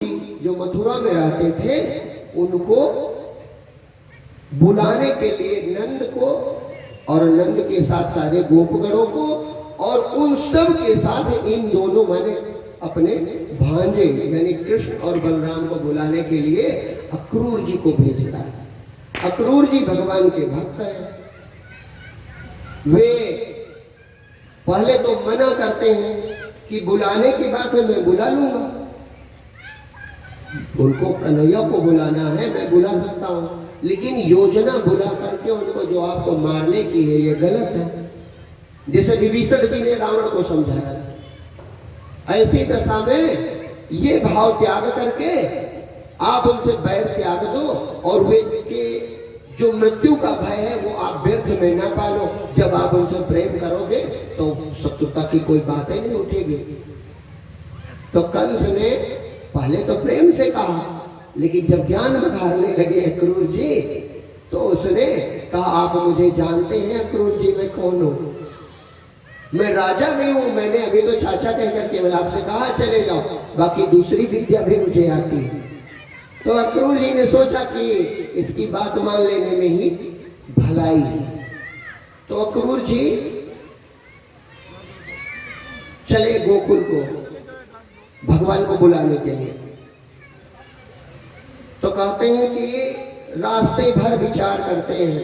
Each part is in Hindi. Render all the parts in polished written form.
जो मथुरा में रहते थे उनको बुलाने के लिए नंद को और नंद के साथ सारे गोपगणों को और उन सब के साथ इन दोनों माने अपने भांजे यानी कृष्ण और बलराम को बुलाने के लिए अक्रूर जी को भेजता है। अक्रूर जी भगवान के भक्त हैं। वे पहले तो मना करते हैं कि बुलाने की बात है मैं बुला लूंगा, उनको कन्हैया को बुलाना है मैं बुला सकता हूं, लेकिन योजना बुला करके उनको जो आपको मारने की है ये गलत है। जैसे विभीषण जी ने रावण को समझाया, ऐसी दशा में ये भाव त्याग करके आप उनसे बैर त्याग दो और वे के जो मृत्यु का भय है वो आप व्यर्थ में ना पालो। जब आप उनसे प्रेम करोगे तो शत्रुता की कोई बात ही नहीं उठेगी। तो कंस ने पहले तो प्रेम से कहा, लेकिन जब ज्ञान बघारने लगे अक्रूर जी तो उसने कहा आप मुझे जानते हैं अक्रूर जी मैं कौन हूं, मैं राजा भी हूं, मैंने अभी तो चाचा कहकर केवल आपसे कहा चले जाओ, बाकी दूसरी विद्या भी मुझे आती है। तो अक्रूर जी ने सोचा कि इसकी बात मान लेने में ही भलाई है। तो अक्रूर जी चले गोकुल को भगवान को बुलाने के लिए। तो कहते हैं कि रास्ते भर विचार करते हैं,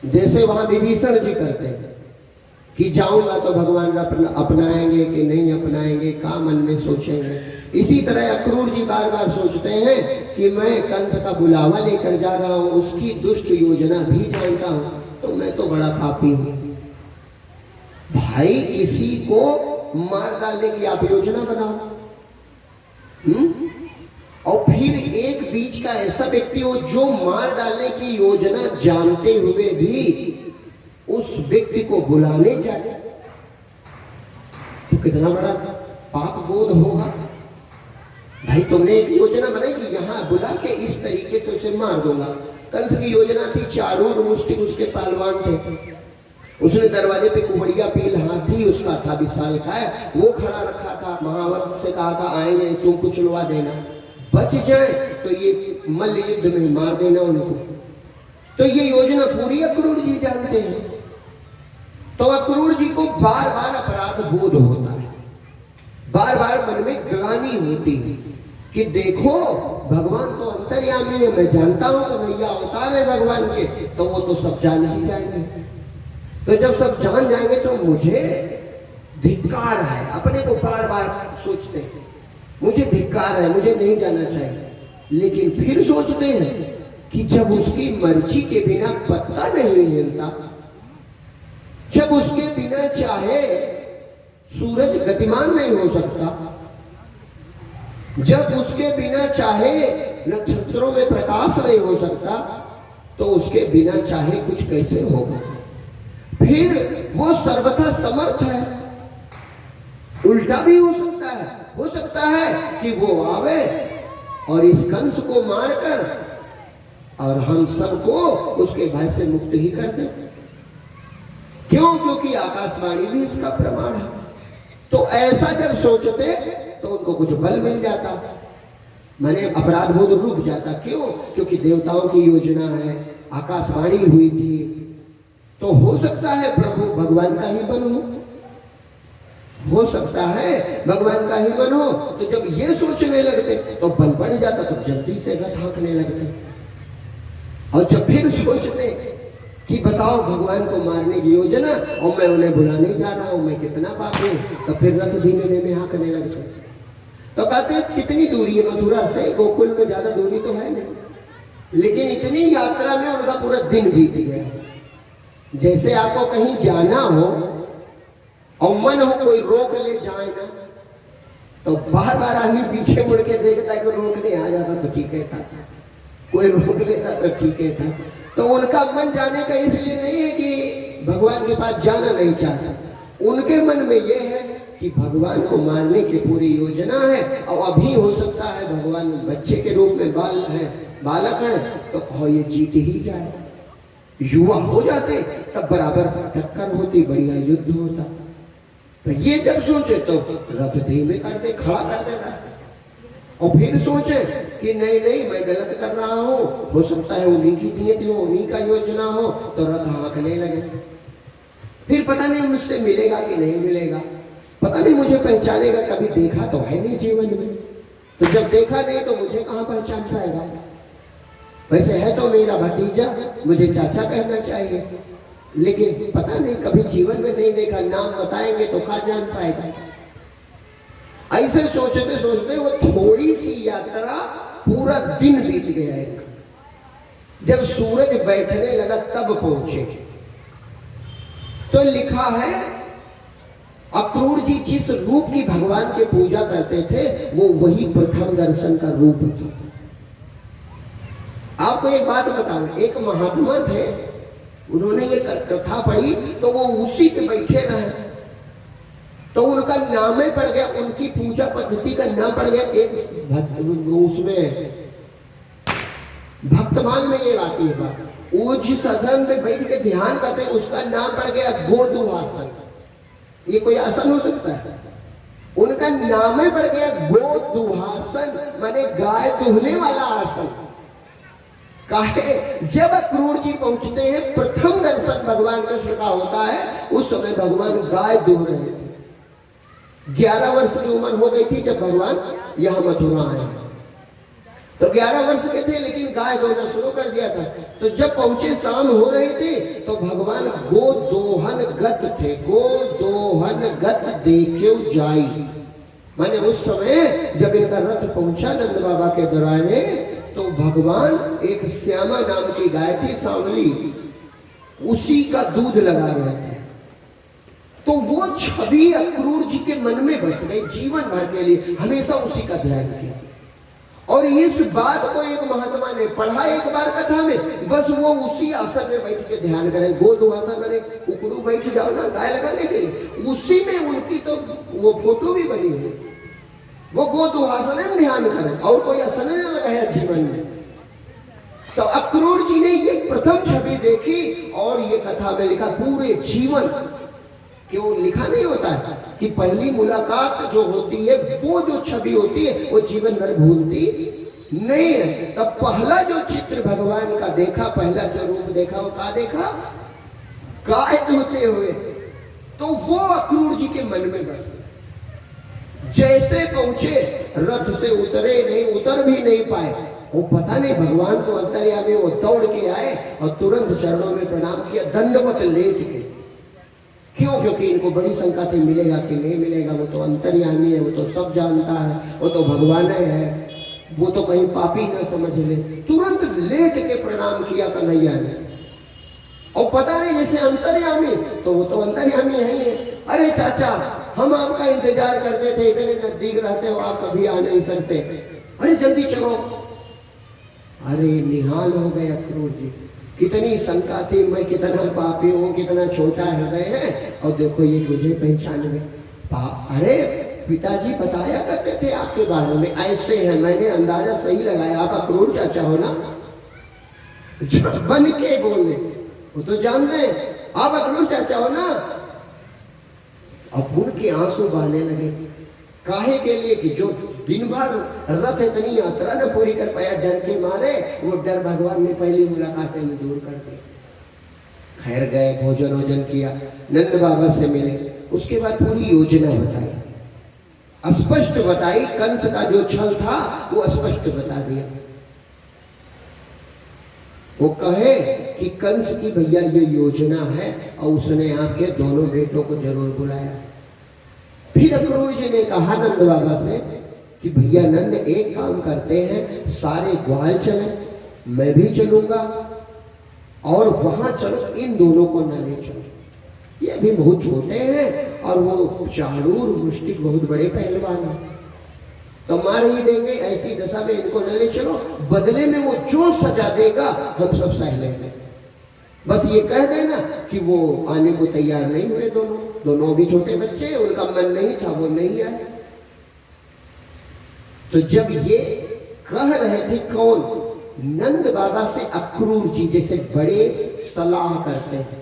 जैसे वहां विभीषण जी करते हैं कि जाऊंगा तो भगवान अपनाएंगे कि नहीं अपनाएंगे, का मन में सोचेंगे। इसी तरह अक्रूर जी बार बार सोचते हैं कि मैं कंस का बुलावा लेकर जा रहा हूं, उसकी दुष्ट योजना भी जानता हूं, तो मैं तो बड़ा पापी हूं। भाई किसी को मार डालने की आप योजना बनाओ, और फिर एक बीच का ऐसा व्यक्ति हो जो मार डालने की योजना जानते हुए भी उस व्यक्ति को बुलाने जाए, तो कितना बड़ा पाप बोध होगा। भाई तुमने एक योजना बनाई कि यहाँ बुला के इस तरीके से उसे मार दूंगा। कंस की योजना थी, चारूर मुष्टिक उसके पहलवान थे, उसने दरवाजे पे कुबड़िया पील हाथी उसका था विशाल काय, वो खड़ा रखा था, महावत से कहा था आएंगे तुम कुछ लुआ देना, बच जाए तो ये मल्ल युद्ध में मार देना उनको। तो ये योजना पूरी अक्रूर जी जानते हैं। तो अक्रूर जी को बार बार अपराध बोध होता है, बार बार मन में ग्लानि होती है कि देखो भगवान तो अंतर्यामी है, मैं जानता हूं कन्हैया अवतार है भगवान के, तो वो तो सब जान ही जाएंगे। तो जब सब जान जाएंगे तो मुझे धिक्कार है, अपने को बार बार सोचते हैं मुझे धिक्कार है, मुझे नहीं जाना चाहिए। लेकिन फिर सोचते हैं कि जब उसकी मर्जी के बिना पत्ता नहीं हिलता, जब उसके बिना चाहे सूरज गतिमान नहीं हो सकता, जब उसके बिना चाहे नक्षत्रों में प्रकाश नहीं हो सकता, तो उसके बिना चाहे कुछ कैसे होगा। फिर वो सर्वथा समर्थ है, उल्टा भी हो सकता है कि वो आवे और इस कंस को मारकर और हम सबको उसके भय से मुक्त ही कर दे। क्यों? क्योंकि आकाशवाणी भी इसका प्रमाण है। तो ऐसा जब सोचते तो उनको कुछ बल मिल जाता, माने अपराध बोध रुक जाता। क्यों? क्योंकि देवताओं की योजना है, आकाशवाणी हुई थी, तो हो सकता है प्रभु भगवान का ही मन हो सकता है भगवान का ही मन हो। तो जब ये सोचने लगते तो बल बढ़ जाता, तो जल्दी से गत हाँकने लगते। और जब फिर सोचते कि बताओ भगवान को मारने की योजना और मैं उन्हें बुलाने जा रहा हूं, मैं कितना पापी हूं, तो फिर रथ धीमे धीमे हाँकने लगते। तो कहते कितनी दूरी है मथुरा से गोकुल में, ज्यादा दूरी तो है नहीं, लेकिन इतनी यात्रा में उनका पूरा दिन बीत गया। जैसे आपको कहीं जाना हो और मन हो कोई रोक ले जाए ना, तो बार बार आदमी पीछे मुड़ के देखता है कि रोकने आ जाता तो ठीक है था, कोई रोक लेता तो ठीक है था। तो उनका मन जाने का इसलिए नहीं है कि भगवान के पास जाना नहीं चाहता, उनके मन में यह है कि भगवान को मारने की पूरी योजना है, और अभी हो सकता है भगवान बच्चे के रूप में बालक है, तो कहो ये जीत ही जाए। युवा हो जाते तब बराबर टक्कर होती, बढ़िया युद्ध होता। तो ये जब सोचे तो रथ धीमे कर दे, खड़ा कर देना। और फिर सोचे कि नहीं नहीं मैं गलत कर रहा हूं, हो सकता है उन्हीं की नियति हो, उन्हीं का योजना हो, तो रथ हाँकने लगे। फिर पता नहीं मुझसे मिलेगा कि नहीं मिलेगा, पता नहीं मुझे पहचानेगा, कभी देखा तो है नहीं जीवन में, तो जब देखा नहीं तो मुझे कहां पहचान पाएगा। वैसे है तो मेरा भतीजा, मुझे चाचा कहना चाहिए, लेकिन पता नहीं कभी जीवन में नहीं देखा, नाम बताएंगे तो कहाँ जान पाएगा। ऐसे सोचते सोचते वो थोड़ी सी यात्रा पूरा दिन बीत गया। एक जब सूरज बैठने लगा तब पहुंचे, तो लिखा है अक्रूर जी जिस रूप की भगवान की पूजा करते थे वो वही प्रथम दर्शन का रूप था। आपको एक बात बताऊं, एक महात्मा थे, उन्होंने ये कथा पढ़ी तो वो उसी पे बैठे रहे, तो उनका नाम ही पड़ गया, उनकी पूजा पद्धति का नाम पड़ गया। एक उसमें भक्तमाल में ये आती है बात, वो जिस आसन पे बैठ के ध्यान करते हैं उसका नाम पड़ गया गोदुहासन। ये कोई आसन हो सकता है? उनका नाम ही पड़ गया गोदुहासन, माने गाय दुहने वाला आसन। काहे जब अक्रूर जी पहुंचते हैं, प्रथम दर्शन भगवान कृष्ण का होता है, उस समय भगवान गाय दुह रहे थे। 11 वर्ष की उम्र हो गई थी जब भगवान यहां मथुरा आए, तो 11 वर्ष के थे, लेकिन गाय दोहना शुरू कर दिया था। तो जब पहुंचे, शाम हो रही थी, तो भगवान गोदोहन गत थे। गोदोहन गत देख्यो जाई, माने उस समय जब इनका रथ पहुंचा नंद बाबा के दरवाजे, तो भगवान एक श्यामा नाम की गाय थी सांवली, उसी का दूध लगा रहे थे। तो वो छवि अक्रूर जी के मन में बस गई, जीवन भर के लिए हमेशा उसी का ध्यान किया। और इस बात को एक महात्मा ने पढ़ा एक बार कथा में, बस वो उसी आसन में बैठ के ध्यान करें। गोदुहासन मैंने उकड़ू बैठ जाओ ना गाय लगाने के लिए, उसी में उनकी तो वो फोटो भी बनी है। वो गोदुहासन में ध्यान करें, और कोई आसन नहीं लगाया जीवन में। तो अक्रूर जी ने ये प्रथम छवि देखी, और ये कथा में लिखा पूरे जीवन, क्यों लिखा नहीं होता है कि पहली मुलाकात जो होती है, वो जो छवि होती है वो जीवन भर भूलती नहीं है। तब पहला जो चित्र भगवान का देखा, पहला जो रूप देखा, वो क्या देखा? गाय होते हुए। तो वो अक्रूर जी के मन में बस, जैसे पहुंचे रथ से उतरे नहीं, उतर भी नहीं पाए, वो पता नहीं भगवान तो अंतर्यामी, वो दौड़ के आए और तुरंत चरणों में प्रणाम किया, दंडवत लेट के। क्यों? क्योंकि इनको बड़ी शंका थी, मिलेगा कि नहीं मिलेगा, वो तो अंतर्यामी है, वो तो सब जानता है, वो तो भगवान है, वो तो कहीं पापी ना समझ ले। तुरंत लेट के प्रणाम किया कन्हैया ने, और पता नहीं जैसे अंतर्यामी, तो वो तो अंतर्यामी है ही है। अरे चाचा, हम आपका इंतजार करते थे, इतने नजदीक रहते हो, आप कभी आ नहीं सकते, अरे जल्दी चलो। अरे निहाल हो गए अक्रूर जी, कितनी शंका थी, मैं कितना पापी हूँ, कितना छोटा हृदय है, और देखो ये मुझे पहचान गए। अरे पिताजी बताया करते थे आपके बारे में, ऐसे है, मैंने अंदाजा सही लगाया, आप अक्रूर चाचा हो ना? बन के बोले, वो तो जानते हैं आप अक्रूर चाचा हो ना। अब उनके आंसू बहने लगे, काहे के लिए कि जो दिन भर रथ इतनी यात्रा न पूरी कर पाया, डर के मारे, वो डर भगवान ने पहली मुलाकात में दूर कर दिया। खैर गए, भोजन वोजन किया, नंद बाबा से मिले, उसके बाद पूरी योजना बताई, स्पष्ट बताई। कंस का जो छल था वो स्पष्ट बता दिया। वो कहे कि कंस की भैया ये योजना है, और उसने आपके दोनों बेटों को जरूर बुलाया। फिर अक्रूर जी ने कहा नंद बाबा से कि भैया नंद, एक काम करते हैं, सारे ग्वाल चले, मैं भी चलूंगा, और वहां चलो, इन दोनों को न ले चलो, ये भी बहुत छोटे हैं, और वो चाणूर मुष्टिक बहुत बड़े पहलवान हैं, तो मार ही देंगे, ऐसी दशा में इनको न ले चलो, बदले में वो जो सजा देगा हम सब सह लेंगे। बस ये कह देना कि वो आने को तैयार नहीं हुए, दोनों भी छोटे बच्चे, उनका मन नहीं था, वो नहीं आए। तो जब ये कह रहे थे, कौन? नंद बाबा से अक्रूर जी, जैसे बड़े सलाह करते हैं,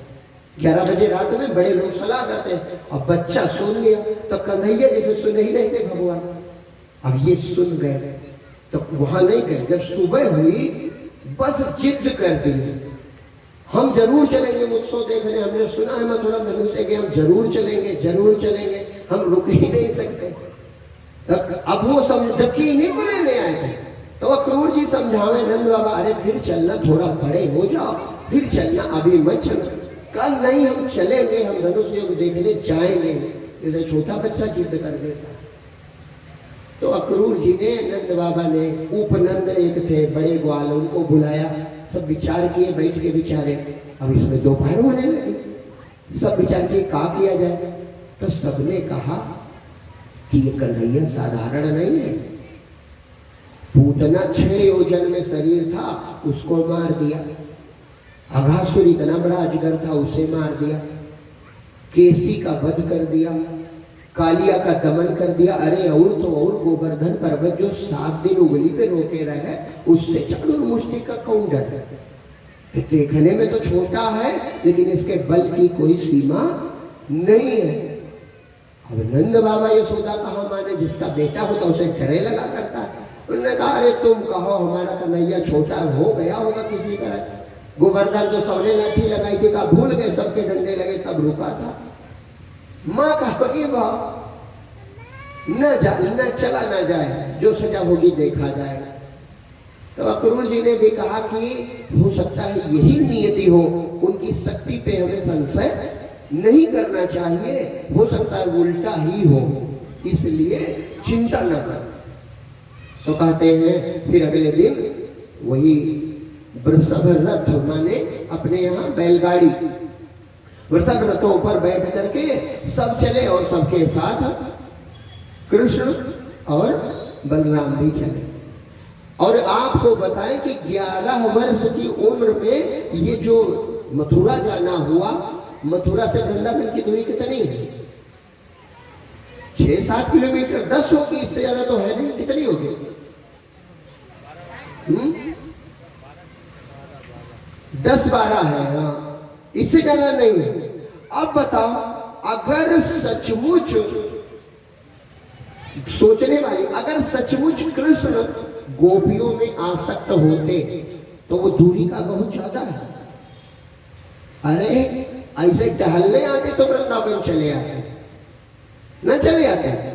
11 बजे रात में बड़े लोग सलाह करते हैं, और बच्चा सुन लिया, तो कन्हैया जैसे सुन ही रहे थे भगवान, अब ये सुन गए तो वहां नहीं गए। जब सुबह हुई बस जिद कर दी, हम जरूर चलेंगे उत्सव देखने, हमने सुना है मथुरा धनुष से कि हम जरूर चलेंगे, जरूर चलेंगे, हम रुक ही नहीं सकते। अब वो समझ, जबकि इन्हीं को लेने आए थे, तो अक्रूर जी समझावे नंद बाबा, अरे फिर चलना, थोड़ा बड़े हो जाओ, फिर चलना, अभी मत चलो, कल नहीं हम चलेंगे, हम धनुष योग देखने जाएंगे। जैसे छोटा बच्चा जिद कर देता। तो अक्रूर जी ने, नंद बाबा ने, उपनंद एक थे बड़े ग्वाल, उनको बुलाया, सब विचार किए, बैठ के विचारे। अब इसमें दोपहर होने लगी, सब विचार किए क्या किया जाए। तो सबने कहा कि ये कन्हैया साधारण नहीं है, पूतना 6 योजन में शरीर था, उसको मार दिया। अघासुर इतना बड़ा अजगर था, उसे मार दिया। केसी का वध कर दिया, कालिया का दमन कर दिया। अरे और तो और, गोवर्धन पर्वत जो 7 दिन उंगली पे रोके रहे, उससे चाणूरमुष्टि का कौन डर है। देखने में तो छोटा है, लेकिन इसके बल की कोई सीमा नहीं है। अब नंद बाबा यशोदा कहा माने, जिसका बेटा होता उसे डरे लगा करता है। उन्होंने कहा अरे तुम कहो, हमारा कन्हैया छोटा हो गया होगा किसी तरह। गोवर्धन तो सबने लाठी लगाई थी, कहा भूल गए, सबके डंडे लगे तब रुका था। माँ का न चला न जाए, जो सजा होगी देखा जाएगा। तो अक्रूर जी ने भी कहा कि हो सकता है यही नियति हो, उनकी शक्ति पे हमें संशय नहीं करना चाहिए, हो सकता है उल्टा ही हो, इसलिए चिंता न कर। तो कहते हैं फिर अगले दिन वही वृषभ रथ, माने अपने यहाँ बैलगाड़ी, वृषभ रथों पर बैठ करके सब चले, और सबके साथ कृष्ण और बलराम भी चले। और आपको बताएं कि 11 वर्ष की उम्र में ये जो मथुरा जाना हुआ, मथुरा से वृंदावन की दूरी कितनी है? 6-7 किलोमीटर, 10 होगी, इससे ज्यादा तो है नहीं। कितनी होगी? 10-12 है, हाँ, इससे ज्यादा नहीं है। अब बताओ, अगर सचमुच सोचने वाली, अगर सचमुच कृष्ण गोपियों में आसक्त होते तो वो दूरी का बहुत ज्यादा है। अरे ऐसे टहलने आते तो वृंदावन चले आते, न चले आते।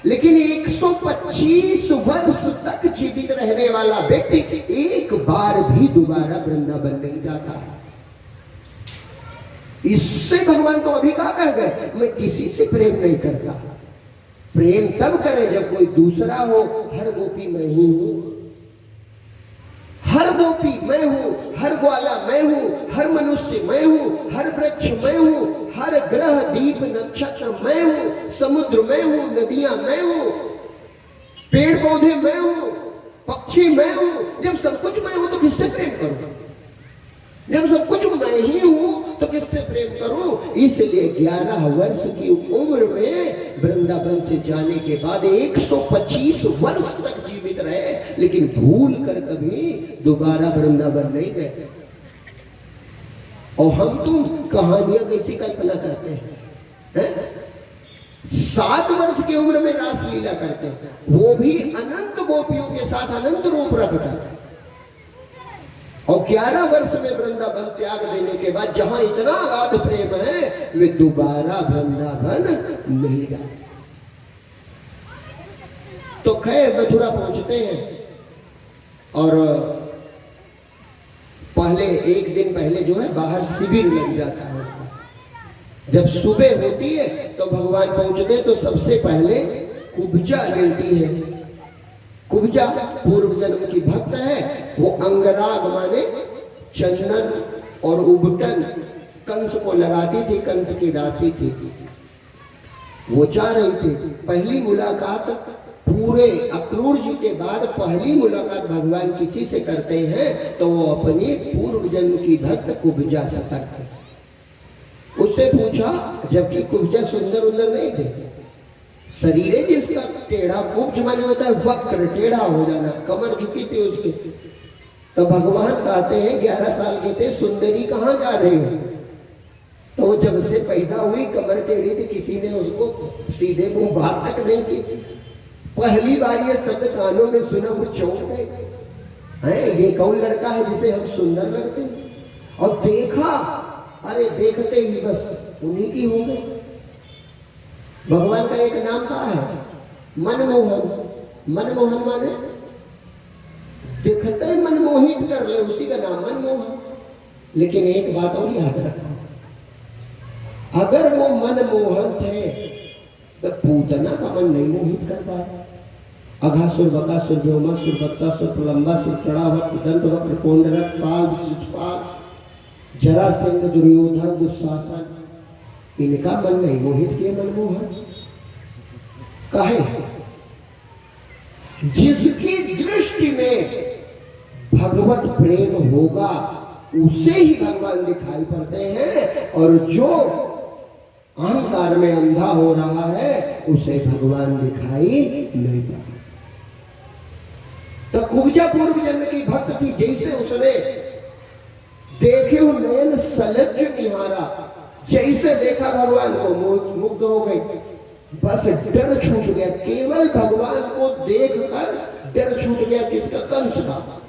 लेकिन 125 वर्ष तक जीवित रहने वाला व्यक्ति एक बार भी दोबारा वृंदावन नहीं जाता। इससे भगवान तो अभी कहा कह गए, मैं किसी से प्रेम नहीं करता। प्रेम तब करे जब कोई दूसरा हो। हर गोपी मैं ही हूं, हर गोपी मैं हूं, हर ग्वाला मैं हूं, हर मनुष्य मैं हूं, हर वृक्ष मैं हूं, हर ग्रह दीप नक्षत्र मैं हूं, समुद्र मैं हूं, नदियां मैं हूं, पेड़ पौधे मैं हूं, पक्षी मैं हूं। जब सब कुछ मैं हूं तो किससे प्रेम करूं? जब सब कुछ मैं ही हूं तो किससे प्रेम करूं? इसलिए 11 वर्ष की उम्र में वृंदावन से जाने के बाद 125 वर्ष तक जीवित रहे, लेकिन भूल कर कभी दोबारा वृंदावन नहीं गए। और हम तुम कहानियां कैसी कल्पना करते हैं? 7 वर्ष की उम्र में रासलीला करते हैं, वो भी अनंत गोपियों के साथ अनंत रूप रखकर। और 11 वर्ष में वृंदावन त्याग देने के बाद जहां इतना अगाध प्रेम है, वे दोबारा वृंदावन नहीं गए। तो खैर मथुरा पहुंचते हैं, और पहले एक दिन पहले जो है बाहर शिविर लग जाता है। जब सुबह होती है तो भगवान पहुंचते तो सबसे पहले कुब्जा मिलती है। कुब्जा पूर्व जन्म की भक्त है, वो अंगराग माने चंदन और उबटन कंस को लगाती थी, कंस की दासी थी। वो चाह रही थी पहली मुलाकात, पूरे अक्रूर जी के बाद पहली मुलाकात भगवान किसी से करते हैं तो वो अपनी पूर्व जन्म की भक्त कुब्जा से करते। उससे पूछा, जबकि कुब्जा सुंदर उंदर नहीं थे, शरीर जिसका टेढ़ा, कुब्ज माने होता है वक्र, टेढ़ा हो जाना, कमर झुकी थी उसकी। तो भगवान कहते हैं 11 साल के थे, सुंदरी कहाँ जा रही हो? तो वो जब से पैदा हुई कमर टेढ़ी थी, किसी ने उसको सीधे मुंह बात तक नहीं की। पहली बार ये शब्द कानों में सुना, वो चौंक गए हैं, ये कौन लड़का है जिसे हम सुंदर लगते हैं। और देखा, अरे देखते ही बस उन्हीं की हो गई। भगवान का एक नाम क्या है? मनमोहन। मनमोहन माने देखते ही मनमोहित कर ले, उसी का नाम मनमोहन। लेकिन एक बात और याद रखो, अगर वो मनमोहन थे तो पूतना का मन नहीं मोहित कर पाया। अघासुर, बकासुर, व्योमासुर, वत्सासुर, प्रलंबासुर, चढ़ावत, दंतवक्र, कोंडरक, साल, शिशुपाल, जरासंध, दुर्योधन, दुशासन, इनका मन नहीं मोहित किए मनमोहन। काहे? जिसकी दृष्टि में भगवत प्रेम होगा उसे ही भगवान दिखाई पड़ते हैं, और जो अहंकार में अंधा हो रहा है उसे भगवान दिखाई नहीं पड़ता। तो कुब्जा पूर्व जन्म की भक्त थी, जैसे उसने देखे नयन सलज निहारा, जैसे देखा भगवान को मुग्ध हो गई, बस डर छूट गया। केवल भगवान को देखकर डर छूट गया। किसका? कंस का।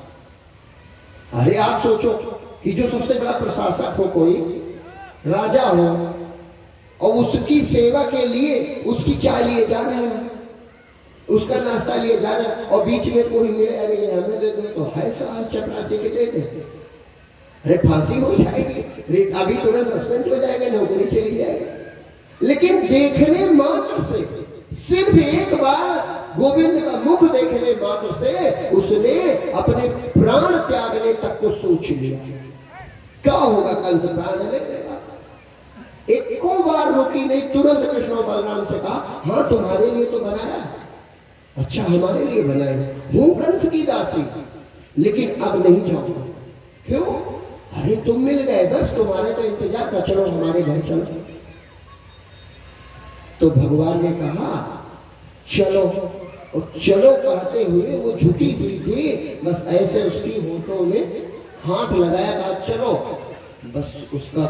अरे आप सोचो कि जो सबसे बड़ा प्रशासक हो, कोई राजा हो, और उसकी सेवा के लिए उसकी चाय लिए जा रहे हैं, उसका नाश्ता लिए जा रहे हैं, और बीच में कोई मिले, अरे ये हमें दे दो, तो है साल चपरासी के दे दे, अरे फांसी हो जाएगी, अभी तुरंत सस्पेंड हो जाएगा, नौकरी चली जाएगी। लेकिन देखने मात्र से, सिर्फ एक बार गोविंद का मुख देखने मात्र से उसने अपने प्राण त्यागने तक को सोच लिया। क्या होगा? कंस प्राण ले लेगा। एको बार रुकी नहीं, तुरंत कृष्ण और बलराम से कहा, हाँ तुम्हारे लिए तो बनाया। अच्छा, हमारे लिए बनाए, हूं कंस की दासी, लेकिन अब नहीं जाऊंगा। क्यों? अरे तुम मिल गए, बस तुम्हारे तो इंतजार था, चलो हमारे घर चलो। तो भगवान ने कहा चलो, और चलो कहते हुए वो झुकी हुई थी, बस ऐसे उसकी होठों में हाथ लगाया, कहा चलो। बस उसका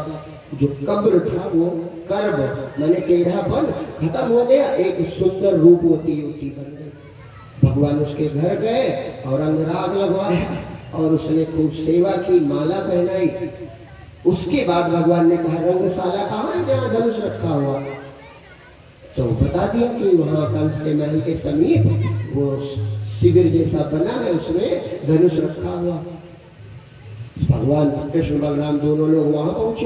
जो कब्र था वो कर्ब माने टेढ़ापन खत्म हो गया, एक सुंदर रूपवती युवती बन गई। भगवान उसके घर गए और अंगराग लगवाया, और उसने खूब सेवा की, माला पहनाई। उसके बाद भगवान ने कहा, रंगशाला कहाँ है जहाँ धनुष रखा हुआ? तो बता दिया कि वहाँ कंस के महल के समीप वो शिविर जैसा बना है, उसमें धनुष रखा हुआ। भगवान कृष्ण बलराम दोनों लोग वहां पहुंचे,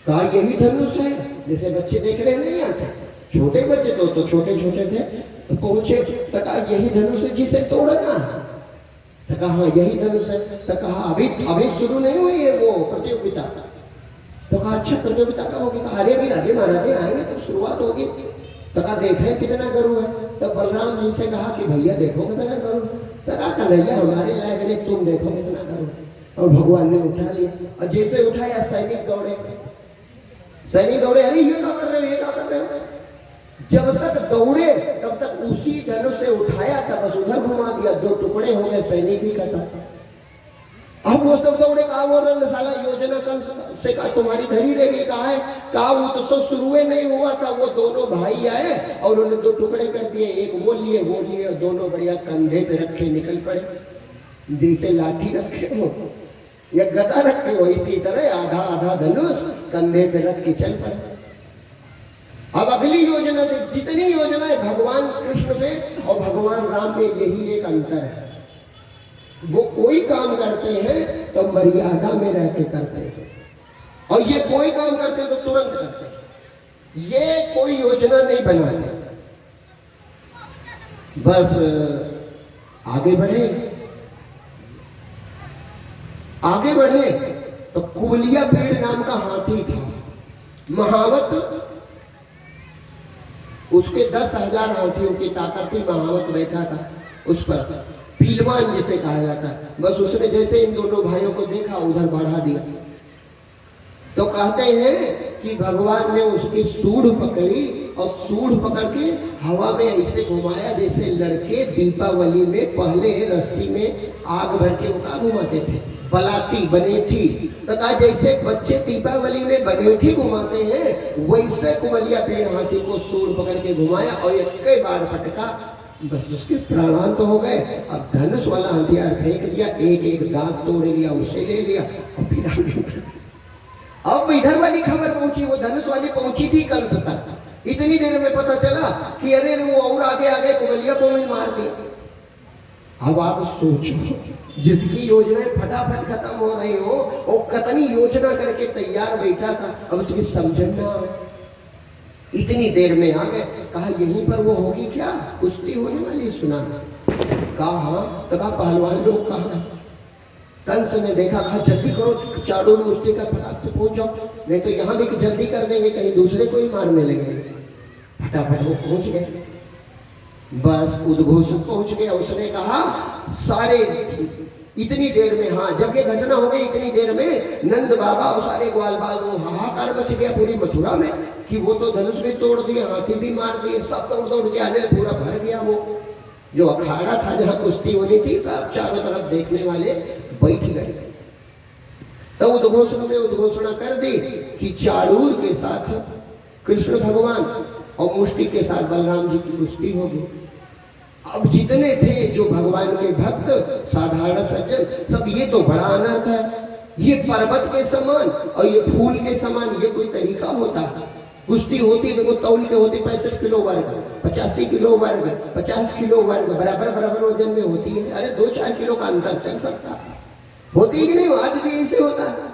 कहा यही धनुष है। जैसे बच्चे देखने नहीं आते, छोटे बच्चे तो छोटे छोटे थे, तो पहुंचे तो कहा यही धनुष है जिसे तोड़ना। तो कहा हाँ यही धनुष है। तो कहा अभी शुरू नहीं हुई है वो प्रतियोगिता। तो कहा अच्छा प्रतियोगिता कब होगी? कहा अरे अभी राजे महाराजे आएंगे तब शुरुआत होगी। तो कहा देखे कितना गरु है। तो बलराम जी से कहा कि भैया देखो कितना गरु। तो कहा कन्हैया हमारे लायक नहीं, तुम देखो कितना गरु। और भगवान ने उठा लिया, और जैसे उठाया सैनिक दौड़े, अरे ये क्या कर रहे हो, ये क्या कर रहे हो। जब तक दौड़े तब तक उसी धनुष से उठाया था, बस उधर घुमा दिया, 2 टुकड़े हो गए, सैनिक भी खत्म। अब वो सब दौड़े, कहा वो रंगशाला योजना कंस से कहा तुम्हारी धरी रहेगी। कहा है, कहा वो तो सब शुरू नहीं हुआ था, वो दोनों भाई आए और उन्होंने 2 टुकड़े कर दिए, एक वो लिए, और दोनों बढ़िया कंधे पे रखे निकल पड़े। जैसे लाठी रखे हो या गदा रखे हो, इसी तरह आधा आधा धनुष कंधे पे रख के चल पड़े। अब अगली योजना, जितनी योजना है भगवान कृष्ण में और भगवान राम में यही एक अंतर है, वो कोई काम करते हैं तो मर्यादा में रह के करते हैं, और ये कोई काम करते हैं तो तुरंत करते हैं। ये कोई योजना नहीं बनाते, बस आगे बढ़े तो कुबलिया पेड़ नाम का हाथी था, महावत, उसके 10,000 हाथियों की ताकत थी। महावत बैठा था उस पर, पीलवान जिसे कहा जाता है। बस उसने जैसे इन दोनों भाइयों को देखा उधर बढ़ा दिया। तो कहते हैं कि भगवान ने उसकी सूंड पकड़ी, और सूंड पकड़ के हवा में ऐसे घुमाया जैसे लड़के दीपावली में पहले रस्सी में आग भर के उठा घुमाते थे, बलाती बनेठी। तो कहा जैसे बच्चे दीपावली में बनेठी घुमाते हैं वैसे कुमलिया पेड़ हाथी को सूंड पकड़ के घुमाया और एक कई बार पटका, बस उसके प्राणांत हो गए। अब धनुष वाला हथियार फेंक दिया, एक एक दांत तोड़ लिया, उसे ले लिया और फिर आगे। अब इधर वाली खबर पहुंची, वो धनुष वाली पहुंची थी कंस तक। इतनी देर में पता चला कि अरे वो और आगे आगे कुमलिया को भी मार दिया। अब आप सोचो, जिसकी योजनाएं फटाफट खत्म हो रही हो वो कितनी योजना करके तैयार बैठा था, अब उसकी समझना इतनी देर में आ गए। कहा यहीं पर वो होगी क्या, कुश्ती होने वाली सुना। कहा हाँ। तो कहा पहलवान लोग कहाँ। कंस ने देखा, कहा जल्दी करो, चाड़ूर मुष्टि का फटाक से पहुंच जाओ, नहीं तो यहाँ भी जल्दी कर देंगे, कहीं दूसरे को ही मारने लगे। फटाफट वो पहुंच गए। बस उद्घोषक पहुंच गया। उसने कहा सारे इतनी देर में, हाँ जब ये घटना हो गई इतनी देर में नंद बाबा और सारे ग्वाल बाल वो हाहाकार मच गया पूरी मथुरा में कि वो तो धनुष भी तोड़ दिए, हाथी भी मार दिए, सब दौड़ दौड़ के आने, पूरा भर गया। वो जो अखाड़ा था जहाँ कुश्ती होनी थी, सब चारों तरफ देखने वाले बैठ गए। तो उद्घोषण ने उद्घोषणा कर दी कि चारूर के साथ कृष्ण भगवान और मुष्टि के साथ बलराम जी की कुश्ती होगी। अब जितने थे जो भगवान के भक्त साधारण सज्जन, सब ये तो बड़ा अनर्थ है, ये पर्वत के समान और ये फूल के समान, ये कोई तरीका होता। कुश्ती होती देखो तौल के होती 65 किलो वर्ग, 85 किलो वर्ग, 50 किलो वर्ग, बराबर बराबर वजन में होती है। अरे 2-4 किलो का अंतर चल सकता, होती कि नहीं, आज भी ऐसे होता है।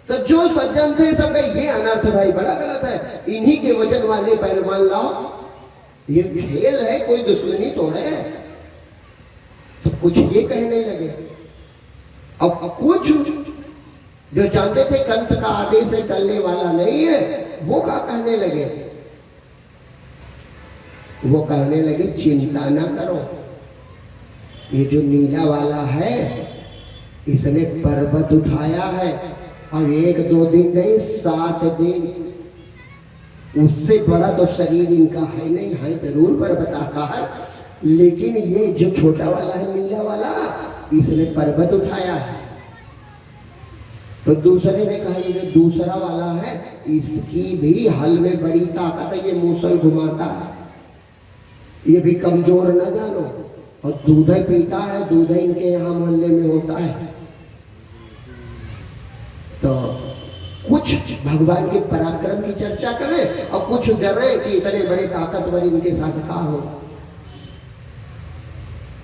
तो जो सज्जन थे सब ये अनर्थ भाई बड़ा गलत है, इन्हीं के वजन वाले पहलवान लाओ, ये खेल है, कोई दुश्मनी थोड़ा है। तो कुछ ये कहने लगे। अब कुछ जो जानते थे कंस का आदेश से चलने वाला नहीं है, वो क्या कहने लगे, वो कहने लगे चिंता ना करो, ये जो नीला वाला है इसने पर्वत उठाया है और 1-2 दिन नहीं 7 दिन, उससे बड़ा तो शरीर इनका है नहीं, है जरूर पर्वत आकार, लेकिन ये जो छोटा वाला है नीला वाला इसने पर्वत उठाया है। तो दूसरे ने कहा ये जो दूसरा वाला है इसकी भी हल में बड़ी ताकत है, ये मूसल घुमाता है, ये भी कमजोर न जानो, और दूध पीता है, दूध इनके यहाँ मोहल्ले में होता है। तो कुछ भगवान के पराक्रम की चर्चा करें और कुछ डरे कि इतने बड़े ताकतवर इनके साथ का हो।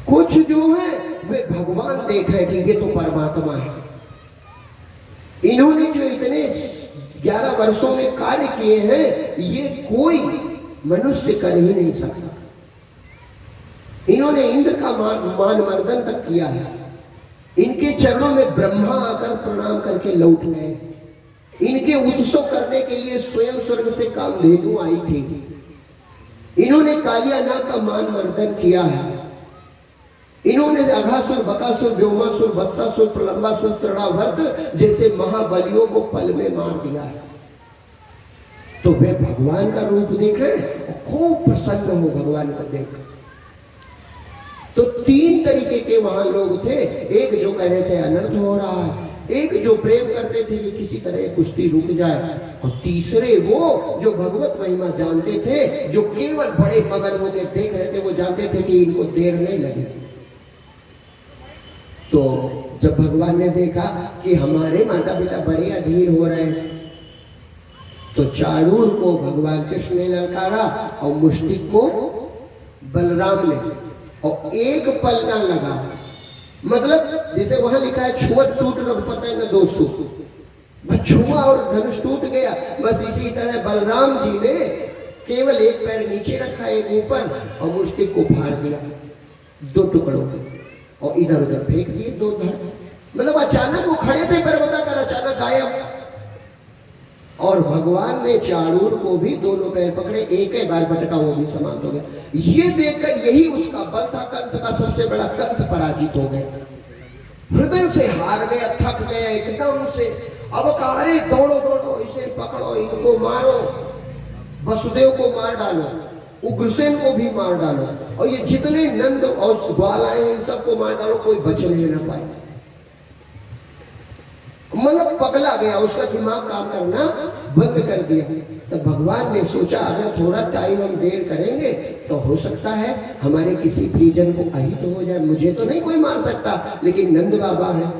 कुछ जो है वे भगवान देखे कि ये तो परमात्मा है, इन्होंने जो इतने 11 वर्षों में कार्य किए हैं ये कोई मनुष्य कर ही नहीं सकता। इन्होंने इंद्र का मान मर्दन तक किया है, इनके चरणों में ब्रह्मा आकर प्रणाम करके लौट गए, इनके उत्सव करने के लिए स्वयं स्वर्ग से कामधेनु आई थी, इन्होंने कालिया नाग का मान मर्दन किया है, इन्होंने अघासुर, बकासुर, व्योमासुर, वत्सासुर, प्रलंबासुर, तृणावर्त जैसे महाबलियों को पल में मार दिया है। तो वे भगवान का रूप देखे, खूब प्रसन्न हो भगवान को देख। तो 3 तरीके के वहां लोग थे, एक जो कह रहे थे अनर्थ हो रहा है, एक जो प्रेम करते थे कि किसी तरह कुश्ती रुक जाए, और तीसरे वो जो भगवत महिमा जानते थे, जो केवल बड़े मगन होकर देख रहे थे, वो जानते थे कि इनको देर नहीं लगी। तो जब भगवान ने देखा कि हमारे माता पिता बड़े अधीर हो रहे हैं, तो चारूर को भगवान कृष्ण ने ललकारा और मुष्टिक को बलराम ने, और एक पल ना लगा, मतलब जैसे वहां लिखा है छुअत टूट रघुपति न दोषु, बस छुआ और धनुष टूट गया। बस इसी तरह बलराम जी ने केवल एक पैर नीचे रखा, एक ऊपर, और मुष्टिक को फाड़ दिया 2 टुकड़ों में और इधर उधर फेंक दिए 2 धड़। मतलब अचानक वो खड़े थे पर्वताकर, अचानक गायब। और भगवान ने चारूर को भी दोनों पैर पकड़े, एक ही बार पटका, वो भी समाप्त हो गया। ये देखकर यही उसका बल था, कंस का सबसे बड़ा, कंस पराजित हो गए, हृदय से हार गया, थक गया एकदम से। अब कहा दौड़ो दौड़ो, इसे पकड़ो, इनको मारो, वसुदेव को मार डालो, उग्रसेन को भी मार डालो, और ये जितने नंद और ग्वाल आए इन सबको मार डालो, कोई बचने न पाए। मतलब पगला गया, उसका दिमाग काम करना बंद कर दिया। तो भगवान ने सोचा अगर थोड़ा टाइम हम देर करेंगे तो हो सकता है हमारे किसी परिजन को अहित हो जाए। मुझे तो नहीं कोई मार सकता, लेकिन नंद बाबा है,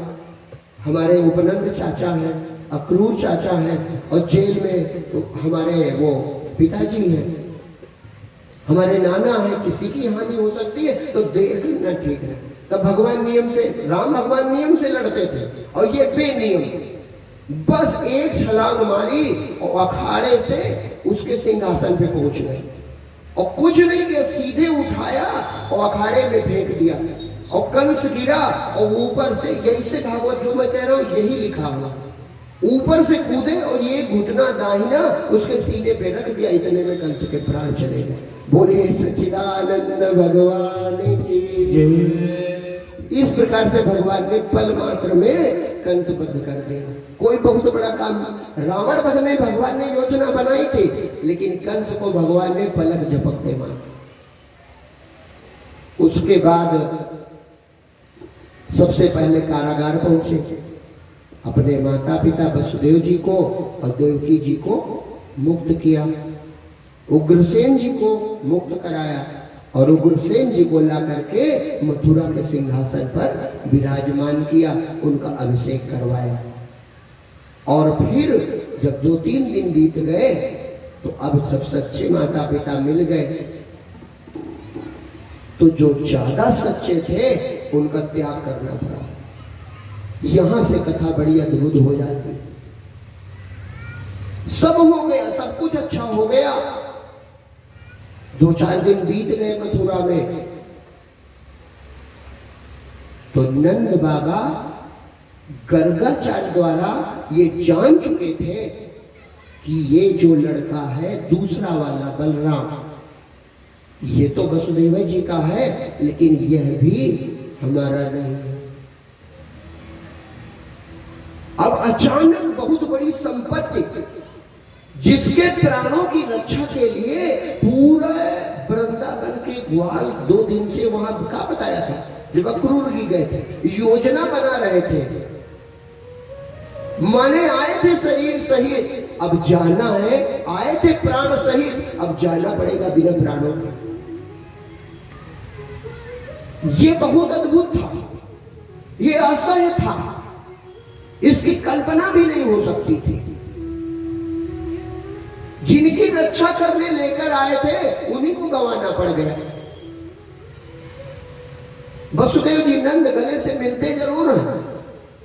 हमारे उपनंद चाचा हैं, अक्रूर चाचा हैं, और जेल में तो हमारे वो पिताजी हैं, हमारे नाना है, किसी की हानि हो सकती है, तो देर करना ठीक है। तब भगवान नियम से, राम भगवान नियम से लड़ते थे और ये बेनियम, बस एक छलांग मारी और अखाड़े से उसके सिंहासन पे पहुंच गए और कुछ नहीं किया, सीधे उठाया और अखाड़े में फेंक दिया और कंस गिरा और ऊपर से, यही से भागवत जो मैं कह रहा हूं यही लिखा हुआ, ऊपर से कूदे और ये घुटना दाहिना उसके सीने पे रख दिया। इतने में कंस के प्राण चले गए। बोले सच्चिदानंद भगवान की जय। इस प्रकार से भगवान ने पल मात्र में कंस वध कर दिया। कोई बहुत बड़ा काम, रावण वध में भगवान ने योजना बनाई थी, लेकिन कंस को भगवान ने पलक झपकते मारा। उसके बाद सबसे पहले कारागार पहुंचे, अपने माता पिता वसुदेव जी को और देवकी जी को मुक्त किया, उग्रसेन जी को मुक्त कराया और उग्रसेन जी को ला करके मथुरा के सिंहासन पर विराजमान किया, उनका अभिषेक करवाया। और फिर जब 2-3 दिन बीत गए तो अब सब सच्चे माता पिता मिल गए, तो जो ज्यादा सच्चे थे उनका त्याग करना पड़ा। यहां से कथा बड़ी अद्भुत हो जाती। सब हो गया, सब कुछ अच्छा हो गया। 2-4 दिन बीत गए मथुरा में, तो नंद बाबा गर्गाचार्य द्वारा ये जान चुके थे कि ये जो लड़का है दूसरा वाला बलराम, ये तो वसुदेव जी का है, लेकिन यह भी हमारा नहीं है। अब अचानक बहुत बड़ी संपत्ति, जिसके प्राणों की रक्षा के लिए पूरा वृंदावन के ग्वाल 2 दिन से वहां का बताया था, जब अक्रूर जी गए थे, योजना बना रहे थे, माने आए थे शरीर सहित, अब जाना है, आए थे प्राण सहित, अब जाना पड़ेगा बिना प्राणों के। ये बहुत अद्भुत था, ये असह्य था, इसकी कल्पना भी नहीं हो सकती थी। जिनकी रक्षा करने लेकर आए थे उन्हीं को गंवाना पड़ गया। वसुदेव जी नंद गले से मिलते जरूर हैं,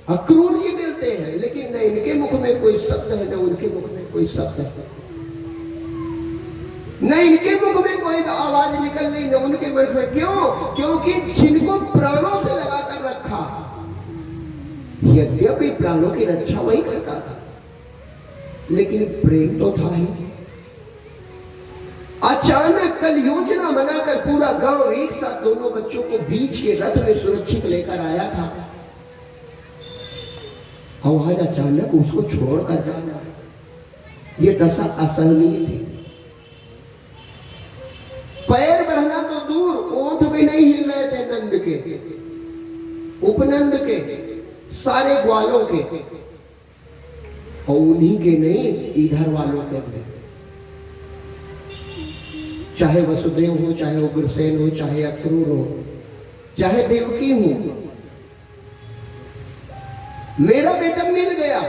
अक्रूर जी मिलते हैं, लेकिन न इनके मुख में कोई शब्द है, न उनके मुख में कोई शब्द है, न इनके मुख में कोई आवाज निकल रही, न उनके मुख में। क्यों? क्योंकि जिनको प्राणों से लगाकर रखा, यद्यपि प्राणों की रक्षा वही करता था, लेकिन प्रेम तो था ही। अचानक कल योजना बनाकर पूरा गांव एक साथ दोनों बच्चों को बीच के रथ में सुरक्षित लेकर आया था, और आज अचानक उसको छोड़कर जाना, ये दशा असहनीय थी। पैर बढ़ना तो दूर, ओंठ भी नहीं हिल रहे थे नंद के, उपनंद के, सारे ग्वालों के, और उन्हीं के नहीं, इधर वालों के भी, चाहे वसुदेव हो, चाहे उग्रसेन हो, चाहे अक्रूर हो, चाहे देवकी हो। मेरा बेटा मिल गया,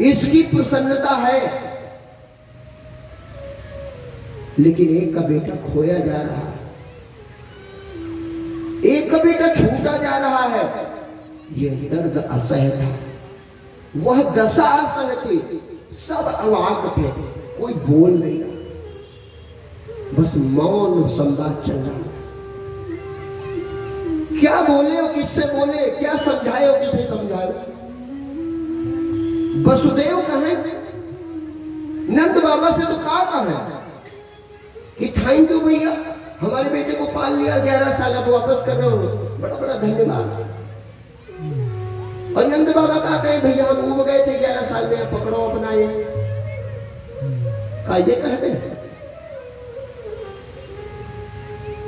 इसकी प्रसन्नता है, लेकिन एक का बेटा खोया जा रहा है, एक का बेटा छूटा जा रहा है। यह दर्द असह्य था, वह दशा असह्य थी, सब अवाक थे, कोई बोल नहीं रहा, बस मौन संवाद चल रहा। क्या बोले और किससे बोले, क्या समझाए और किसे समझाए। वसुदेव कहें, नंद बाबा से तो कहा कि थैंक यू भैया, हमारे बेटे को पाल लिया, 11 साल अब वापस कर रहे हो, बड़ा बड़ा धन्यवाद। और नंद बाबा कहा कहे भैया हम उब गए थे 11 साल में, पकड़ो अपना ये कहते हैं।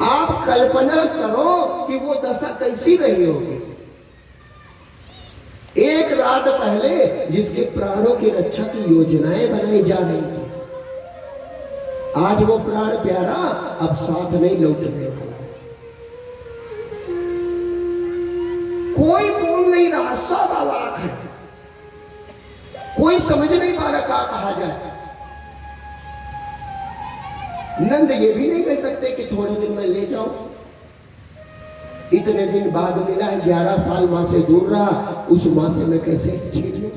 आप कल्पना करो कि वो दशा कैसी रही होगी। एक श्राद्ध पहले जिसके प्राणों की रक्षा की योजनाएं बनाई जा रही थी, आज वो प्राण प्यारा अब साथ नहीं लौटने वाला। कोई बोल नहीं रहा, सब अवाक है, कोई समझ नहीं पा रहा क्या कहा जाए। नंद ये भी नहीं कह सकते कि थोड़े दिन में ले जाओ, इतने दिन बाद मिला है, 11 साल मां से दूर रहा, उस मां से मैं कैसे छीन लूं।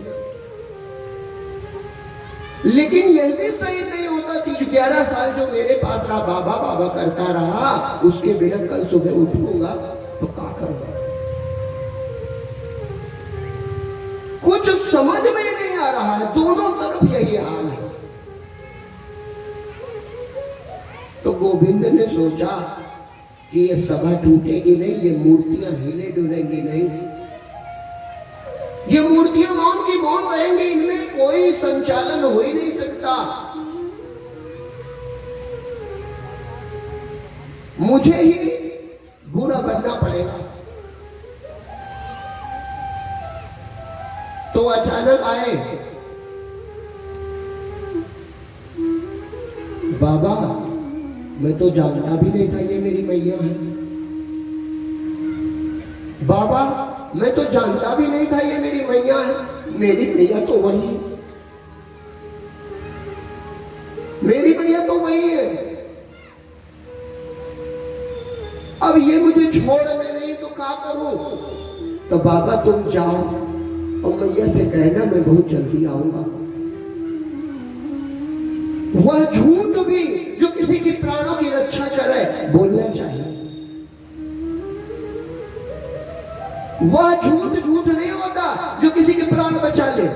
लेकिन यह भी सही नहीं होता कि 11 साल जो मेरे पास रहा, बाबा बाबा करता रहा, उसके बिना कल सुबह उठूंगा तो क्या करूंगा। कुछ समझ में नहीं आ रहा है, दोनों तरफ यही हाल है। तो गोविंद ने सोचा कि ये सभा टूटेगी नहीं, ये मूर्तियां हिले डुलेंगी नहीं, ये मूर्तियां मौन की मौन रहेंगी, इनमें कोई संचालन हो ही नहीं सकता। मुझे ही बुरा बनना पड़ेगा। तो अचानक आए बाबा, मैं तो जानता भी नहीं था ये मेरी मैया है। बाबा, मैं तो जानता भी नहीं था ये मेरी मैया है। मेरी मैया तो वही है, मेरी मैया तो वही है। अब ये मुझे छोड़ दे रही तो क्या करूं। तो बाबा तुम जाओ और मैया से कहना मैं बहुत जल्दी आऊंगा। वह झूठ भी जो किसी की प्राणों की रक्षा करे बोलना चाहिए। वह झूठ नहीं होता जो किसी के प्राण बचा ले।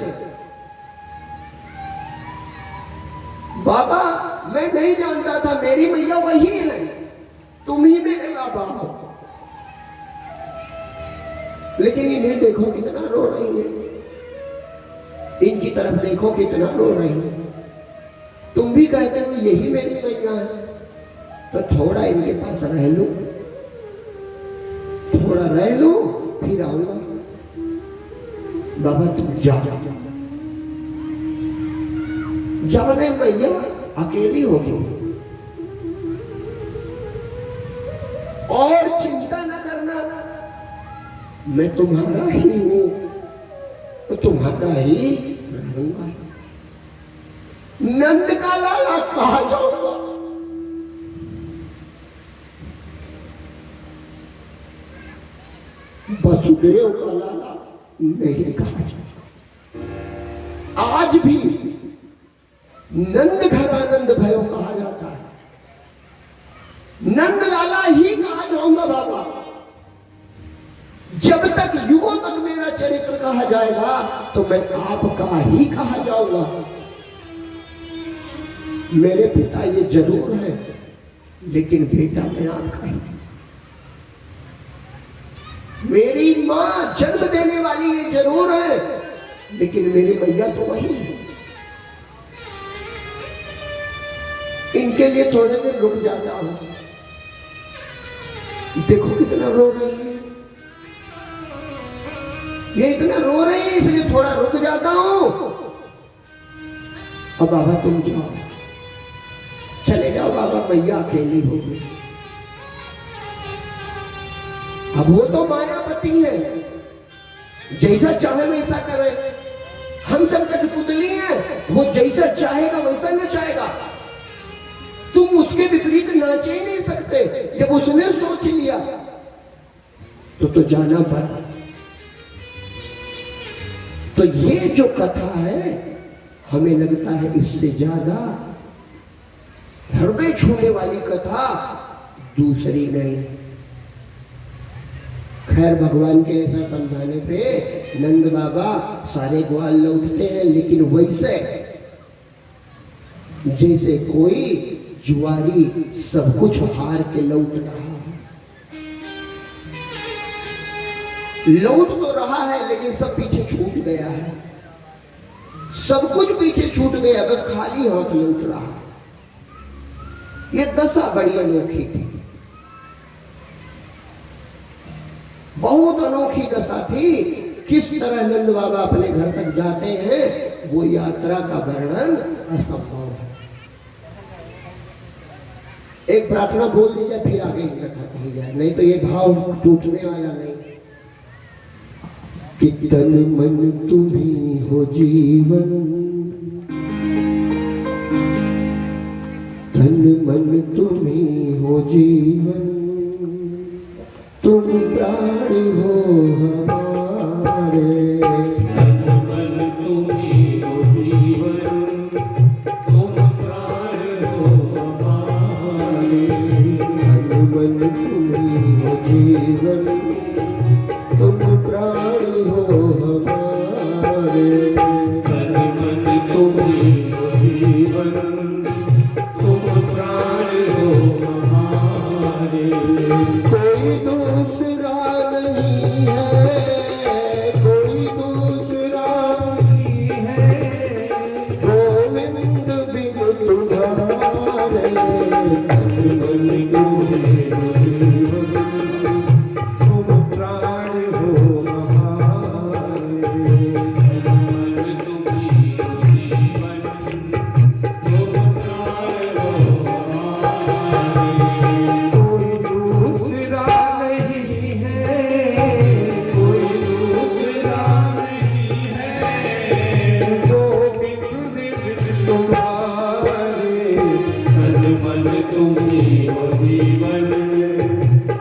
बाबा, मैं नहीं जानता था, मेरी मैया वही है, तुम ही मेरे बाबा हो। लेकिन इन्हें देखो कितना रो रही है, इनकी तरफ देखो कितना रो रही है। तुम भी कहते हो यही मेरी मैया है, तो थोड़ा इनके पास रह लो, थोड़ा रह लो, फिर आऊंगा। बाबा तुम जाओ, जाने मैया अकेली होगी और चिंता न करना, मैं तुम्हारा ही हूं, तो तुम्हारा ही रहूंगा। नंद का लाला कहा जाऊंगा, वसुदेव का लाला नहीं कहा जाता। आज भी नंद घरानंद भयो कहा जाता है, नंद लाला ही कहा जाऊंगा बाबा। जब तक युगों तक मेरा चरित्र कहा जाएगा तो मैं आपका ही कहा जाऊंगा। मेरे पिता ये जरूर है, लेकिन बेटा मैं आपका ही। मेरी मां जन्म देने वाली ये जरूर है, लेकिन मेरी मैया तो वही है। इनके लिए थोड़े देर रुक जाता हूं। देखो कितना रो रही है, ये इतना रो रही है, इसलिए थोड़ा रुक जाता हूं। अब बाबा तुम जाओ, चले जाओ बाबा, मैया अकेली होगी। अब वो तो मायापति है, जैसा चाहे वैसा करे। हम सब कठपुतली हैं, वो जैसा चाहेगा वैसा नचाएगा। तुम उसके विपरीत नाच ही नहीं सकते। जब उसने सोच लिया तो जाना पड़ा। तो ये जो कथा है, हमें लगता है इससे ज्यादा हृदय छूने वाली कथा दूसरी नहीं। खैर, भगवान के ऐसा समझाने पे नंद बाबा सारे ग्वाल लौटते हैं, लेकिन वैसे जैसे कोई जुआरी सब कुछ हार के लौट रहा है। लौट तो रहा है, लेकिन सब पीछे छूट गया है, सब कुछ पीछे छूट गया, बस खाली हाथ लौट रहा है। ये दशा बड़ी अनोखी थी, बहुत अनोखी दशा थी किस तरह नंद बाबा अपने घर तक जाते हैं वो यात्रा का वर्णन असंभव है। एक प्रार्थना बोल दी जाए फिर आगे की कथा कही जाए, नहीं तो ये भाव टूटने वाला नहीं। कि तन मन तुम्ही हो जीवन, तन मन तुम्ही हो जीवन, तुम प्राण हो हमारे। तन मन तुम्ही हो जीवन, तुम प्राण हो हमारे। तन मन तुम्ही हो जीवन, तुम प्राण हो हमारे। तन मन तुम्ही हो जीवन, तुम प्राण हो हमारे। कोई दूसरा नहीं है, कोई दूसरा नहीं है, गोविंद बिन तुम्हारे। तन मन तुम्ही हो जीवन, तुम प्राण हो हमारे। तन मन तुम्ही हो जीवन, तुम प्राण हो हमारे। कोई दूसरा नहीं है, कोई दूसरा नहीं है, गोविंद बिन तुम्हारे। तन मन तुम्ही हो जीवन,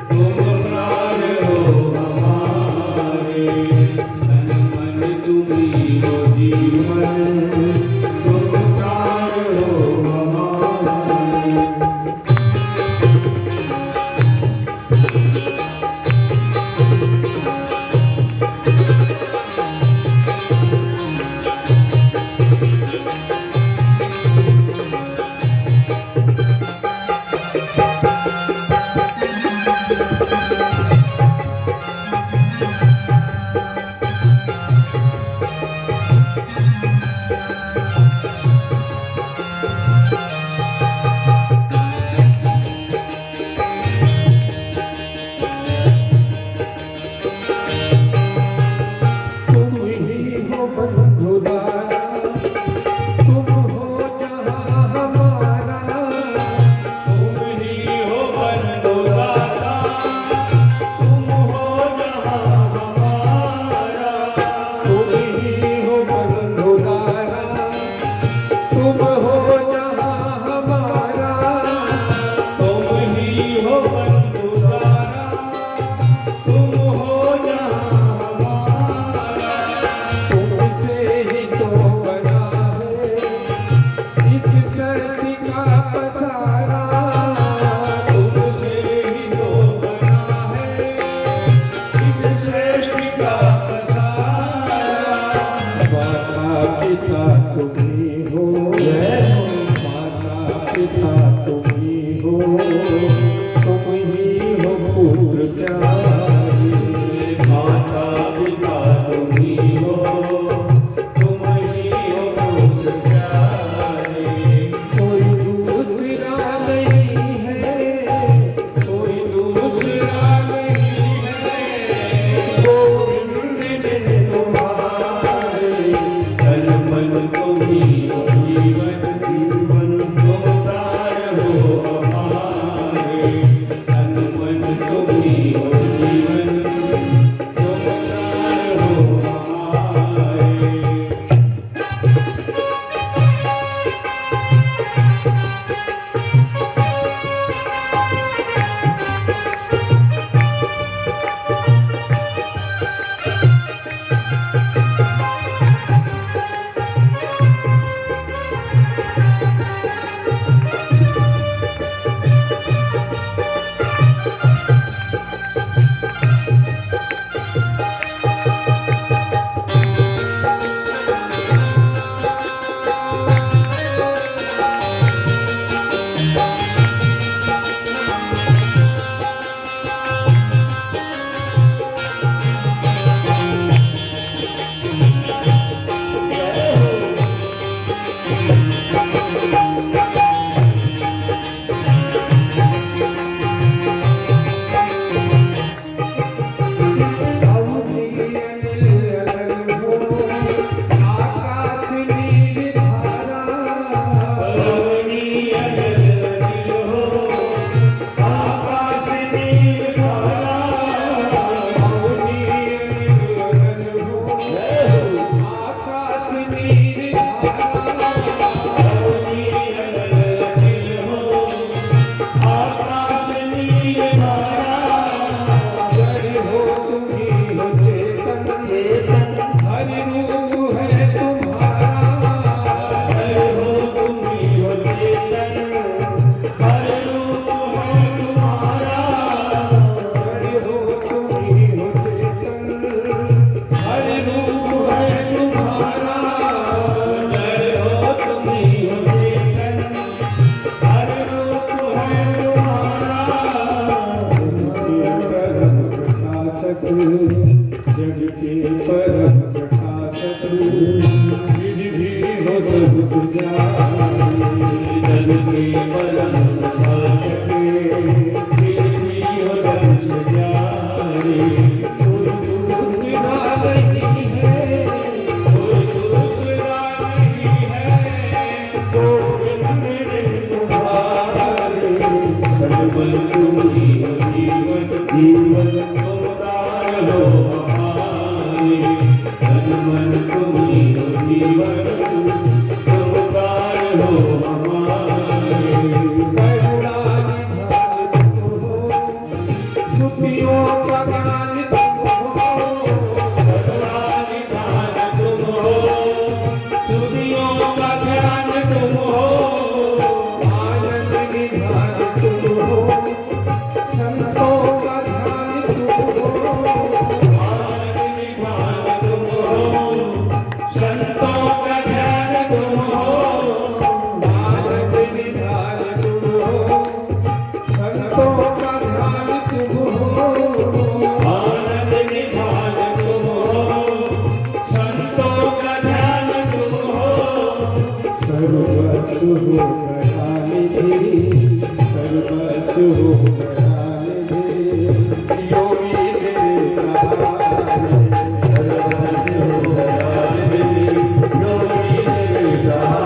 तुम प्राण हो हमारे। तन मन तुम्ही हो जीवन, तुम प्राण हो हमारे। तुम ही हो बंधुदारा, तुम हो जहाँ हमारा। तुम ही हो बंधुदारा, तुम हो जहाँ हमारा। तुम ही हो बंधुदारा, तुम हो जहाँ हमारा। तुम ही हो बंधुदारा, तुम हो जहाँ हमारा। तुमसे ही तो बना है इस धरती का पसारा। तुमसे ही तो बना है इस सृष्टि का पसारा। माता पिता तुम्ही हो, माता पिता तुम्ही हो, तुम ही हो पुत्र प्यारे। माता पिता तुम्ही हो, तुम ही हो पुत्र प्यारे। कोई दूसरा नहीं है, कोई दूसरा नहीं है, गोविंद बिन तुम्हारे। तन मन तुम्ही हो जीवन, जीवन तुम प्राण जग के परम प्रकाशक विधि भी हो सब सुजाए। जग के परम प्रकाशक विधि भी हो सब सुजाए। कोई दूसरा नहीं है, कोई दूसरा नहीं है, गोविंद मेरे तुम्हारे। सर्वबल तुम ही हो जीवन, जीवन तुमदार हो हमारे। सर्वबल तुम ही हो जीवन, तुमदार हो हमारे। करुणा निधान तुम हो, सुखियों का ज्ञान तुम हो। करुणा निधान तुम हो, सुखियों का ज्ञान तुम हो। आनंद निधान तुम हो, संतों का ध्यान तुम हो। आनंद निधान तुम हो, संतों का ध्यान तुम हो। आनंद निधान तुम हो, संतों का ध्यान तुम हो। आनंद निधान तुम हो, संतों का ध्यान तुम हो। सर्वस्व हो दयानिधि, सर्वस्व हो दयानिधि, योगी तेरे सहारे। सर्वस्व हो दयानिधि, योगी तेरे सहारे।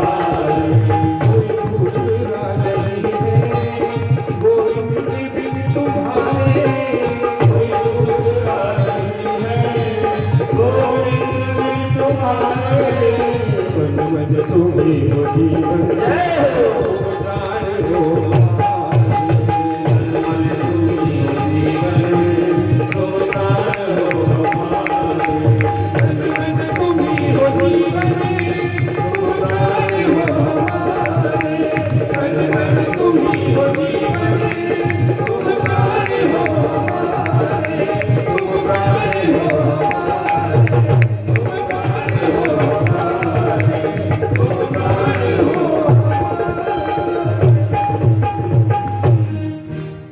कोई दूसरा नहीं है, गोविंद बिन तुम्हारे। कोई दूसरा नहीं है, गोविंद बिन तुम्हारे। मन मन तुम्ही हो जीवन, तुमदार हो हमारे। मन मन तुम्ही हो जीवन, तुमदार हो हमारे। मन मन तुम्ही हो जीवन, तुमदार हो हमारे। मन मन तुम्ही हो जीवन, तुमदार हो हमारे। तुमदार हो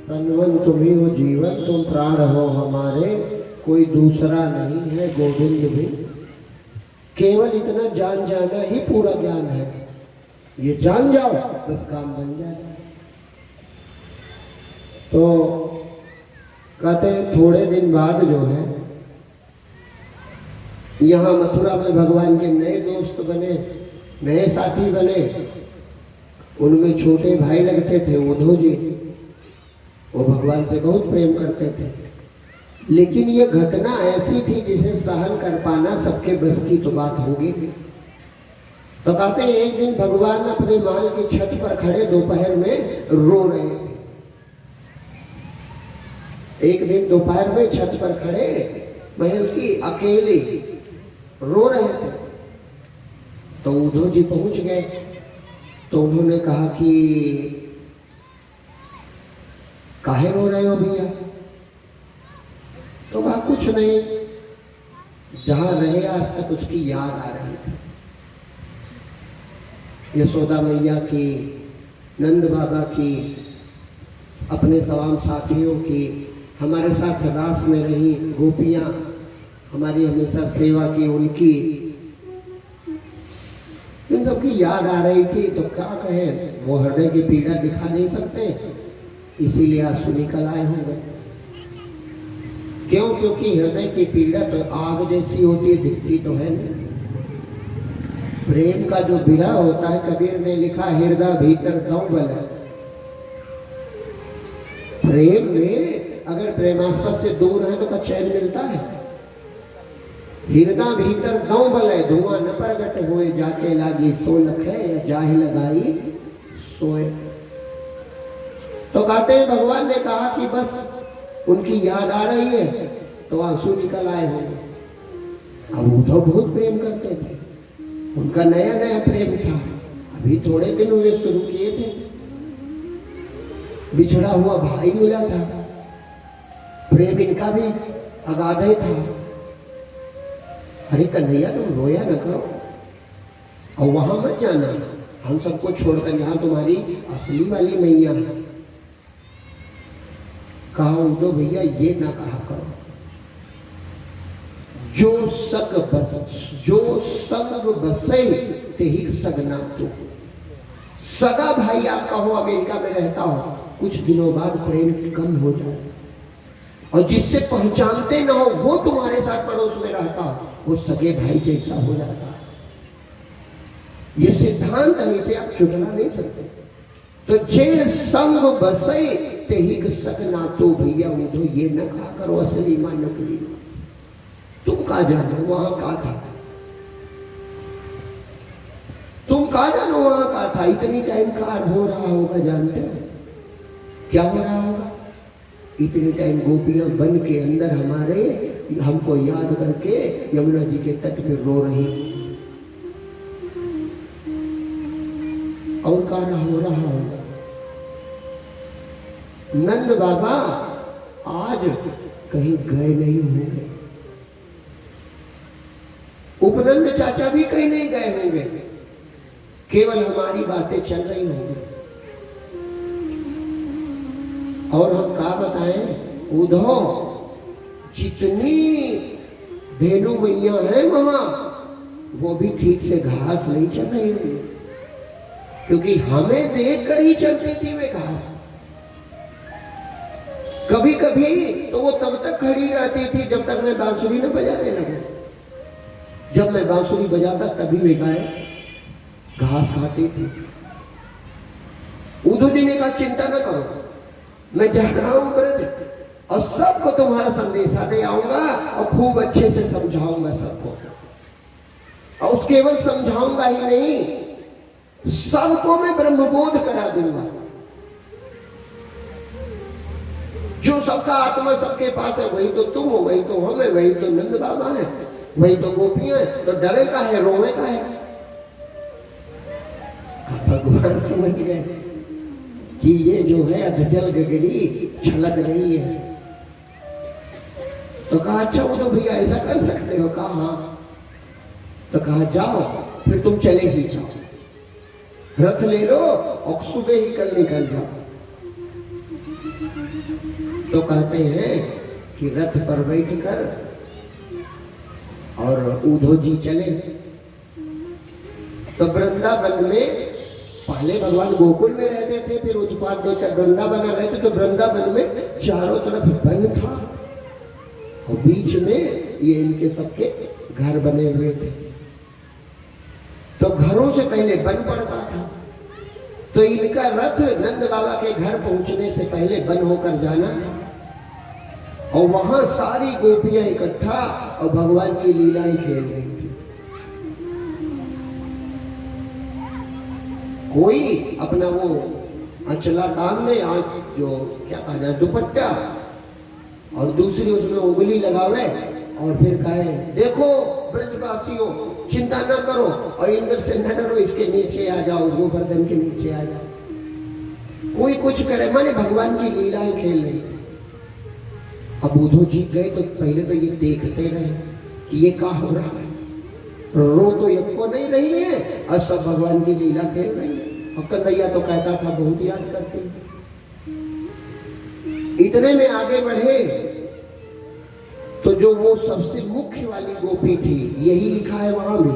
तनवन तुम्ही हो जीवन, तुम प्राण हो हमारे। कोई दूसरा नहीं है गोविंद भी। केवल इतना जान जाना ही पूरा ज्ञान है। ये जान जाओ बस काम बन जाए। तो कहते हैं थोड़े दिन बाद जो है यहाँ मथुरा में भगवान के नए दोस्त बने, नए साथी बने। उनमें छोटे भाई लगते थे उद्धव जी। वो भगवान से बहुत प्रेम करते थे, लेकिन ये घटना ऐसी थी जिसे सहन कर पाना सबके बस की तो बात होगी। तो कहते हैं एक दिन भगवान अपने महल की छत पर खड़े दोपहर में रो रहे थे। एक दिन दोपहर में छत पर खड़े महल की अकेले रो रहे थे। तो उद्धव जी पहुंच गए। तो उन्होंने कहा कि काहे रो रहे हो भैया? तो कहा कुछ नहीं, जहां रहे आज तक उसकी याद आ रही थी। यशोदा मैया की, नंद बाबा की, अपने तमाम साथियों की, हमारे साथ रास में रही गोपियां, हमारी हमेशा सेवा की उनकी, इन सबकी याद आ रही थी। तो क्या कहें, वो हृदय की पीड़ा दिखा नहीं सकते, इसीलिए आंसू निकल आए होंगे। क्यों? क्योंकि हृदय की पीड़ा तो आग जैसी होती है, दिखती तो है नहीं। प्रेम का जो विरह होता है, कबीर ने लिखा हृदय भीतर दौ बल। प्रेम में अगर प्रेमास्पद से दूर है तो क्या चैन मिलता है? हृदय भीतर दौ बल है, धुआं न प्रगट हुए, जाके लागी सो लखे, या जाहि लगाई सोए। तो कहते हैं भगवान ने कहा कि बस उनकी याद आ रही है तो आंसू निकल आए होंगे। अब उद्धव बहुत प्रेम करते थे, उनका नया नया प्रेम था, अभी थोड़े दिन हुए शुरू किए थे। बिछड़ा हुआ भाई मिला था, प्रेम इनका भी अगाध था। अरे कन्हैया तुम रोया न करो और वहां मत जाना, हम सबको छोड़कर, यहाँ तुम्हारी असली वाली मैया है। कहा उद्धव भैया ये ना कहा करो, जो संग बसे ते ही सगना तो। सगा भाई आपका हो, अमेरिका में रहता हो, कुछ दिनों बाद प्रेम कम हो जाए, और जिससे पहचानते ना हो वो तुम्हारे साथ पड़ोस में रहता हो, वो सगे भाई जैसा हो जाता है। ये सिद्धांत है, इसे आप चुटला नहीं सकते। तो जे संग बसे ते ही सगना तो। भैया उधो ये न कहा करो असली मां नकली मां। तुम कहा जानो वहां कहा था, तुम कहा जानो वहां कहा था। इतनी टाइम कार हो रहा होगा, जानते हो क्या हो रहा होगा? इतनी टाइम गोपियां बन के अंदर हमारे हमको याद करके यमुना जी के तट पे रो रही, और कार्य हो रहा होगा। नंद बाबा आज कहीं गए नहीं होंगे, उपनंद चाचा भी कहीं नहीं गए होंगे, केवल हमारी बातें चल रही होंगी। और हम क्या बताएं, उधो जितनी धेनु मैया है वहां, वो भी ठीक से घास नहीं चल रही होंगी, क्योंकि हमें देख कर ही चलती थी वे घास। कभी कभी तो वो तब तक खड़ी रहती थी जब तक मैं बांसुरी न बजाने लगा। जब मैं बांसुरी बजाता तभी वे गाय घास खाती थी। उधो जी ने कहा चिंता न करो, मैं जा रहा हूं ब्रज, और सबको तुम्हारा संदेशा दे आऊंगा, और खूब अच्छे से समझाऊंगा सबको। और केवल समझाऊंगा ही नहीं, सबको मैं ब्रह्मबोध करा दूंगा। जो सबका आत्मा सबके पास है, वही तो तुम हो, वही तो हम है, वही तो नंद बाबा है, वही तो गोपियां है। तो डरे का है, रोवे का है? भगवान समझ गए कि ये जो है अधजल गगरी छलक रही है। तो कहा अच्छा वो तो भैया ऐसा कर सकते हो? कहा हाँ। तो कहा जाओ, फिर तुम चले ही जाओ, रथ ले लो और सुबह ही कल निकल जाओ। तो कहते हैं कि रथ पर बैठ कर और उधो जी चले। तो वृंदावन में पहले भगवान गोकुल में रहते थे, फिर उत्पाद देकर वृंदावन आ गए थे। तो वृंदावन में चारों तरफ वन था, और बीच में ये इनके सबके घर बने हुए थे। तो घरों से पहले वन पड़ता था, तो इनका रथ नंद बाबा के घर पहुंचने से पहले वन होकर जाना था। और वहां सारी गोपियां इकट्ठा और भगवान की लीलाएं खेल रही थी। कोई अपना वो अचला टांग दे, आज जो क्या कहा जाए दुपट्टा, और दूसरी उसमें उंगली लगावे, और फिर कहे देखो ब्रजवासियों चिंता न करो, और इंद्र से न डरो, इसके नीचे आ जाओ, गोवर्धन के नीचे आ जाओ। कोई कुछ करे, माने भगवान की लीलाएं खेल रही। अब उधो जी गए तो पहले तो ये देखते रहे कि ये क्या हो रहा है। रो तो इनको नहीं रही है, और सब भगवान की लीला खेल रही है। और कन्हैया तो कहता था बहुत याद करती है। इतने में आगे बढ़े तो जो वो सबसे मुख्य वाली गोपी थी, यही लिखा है वहां भी,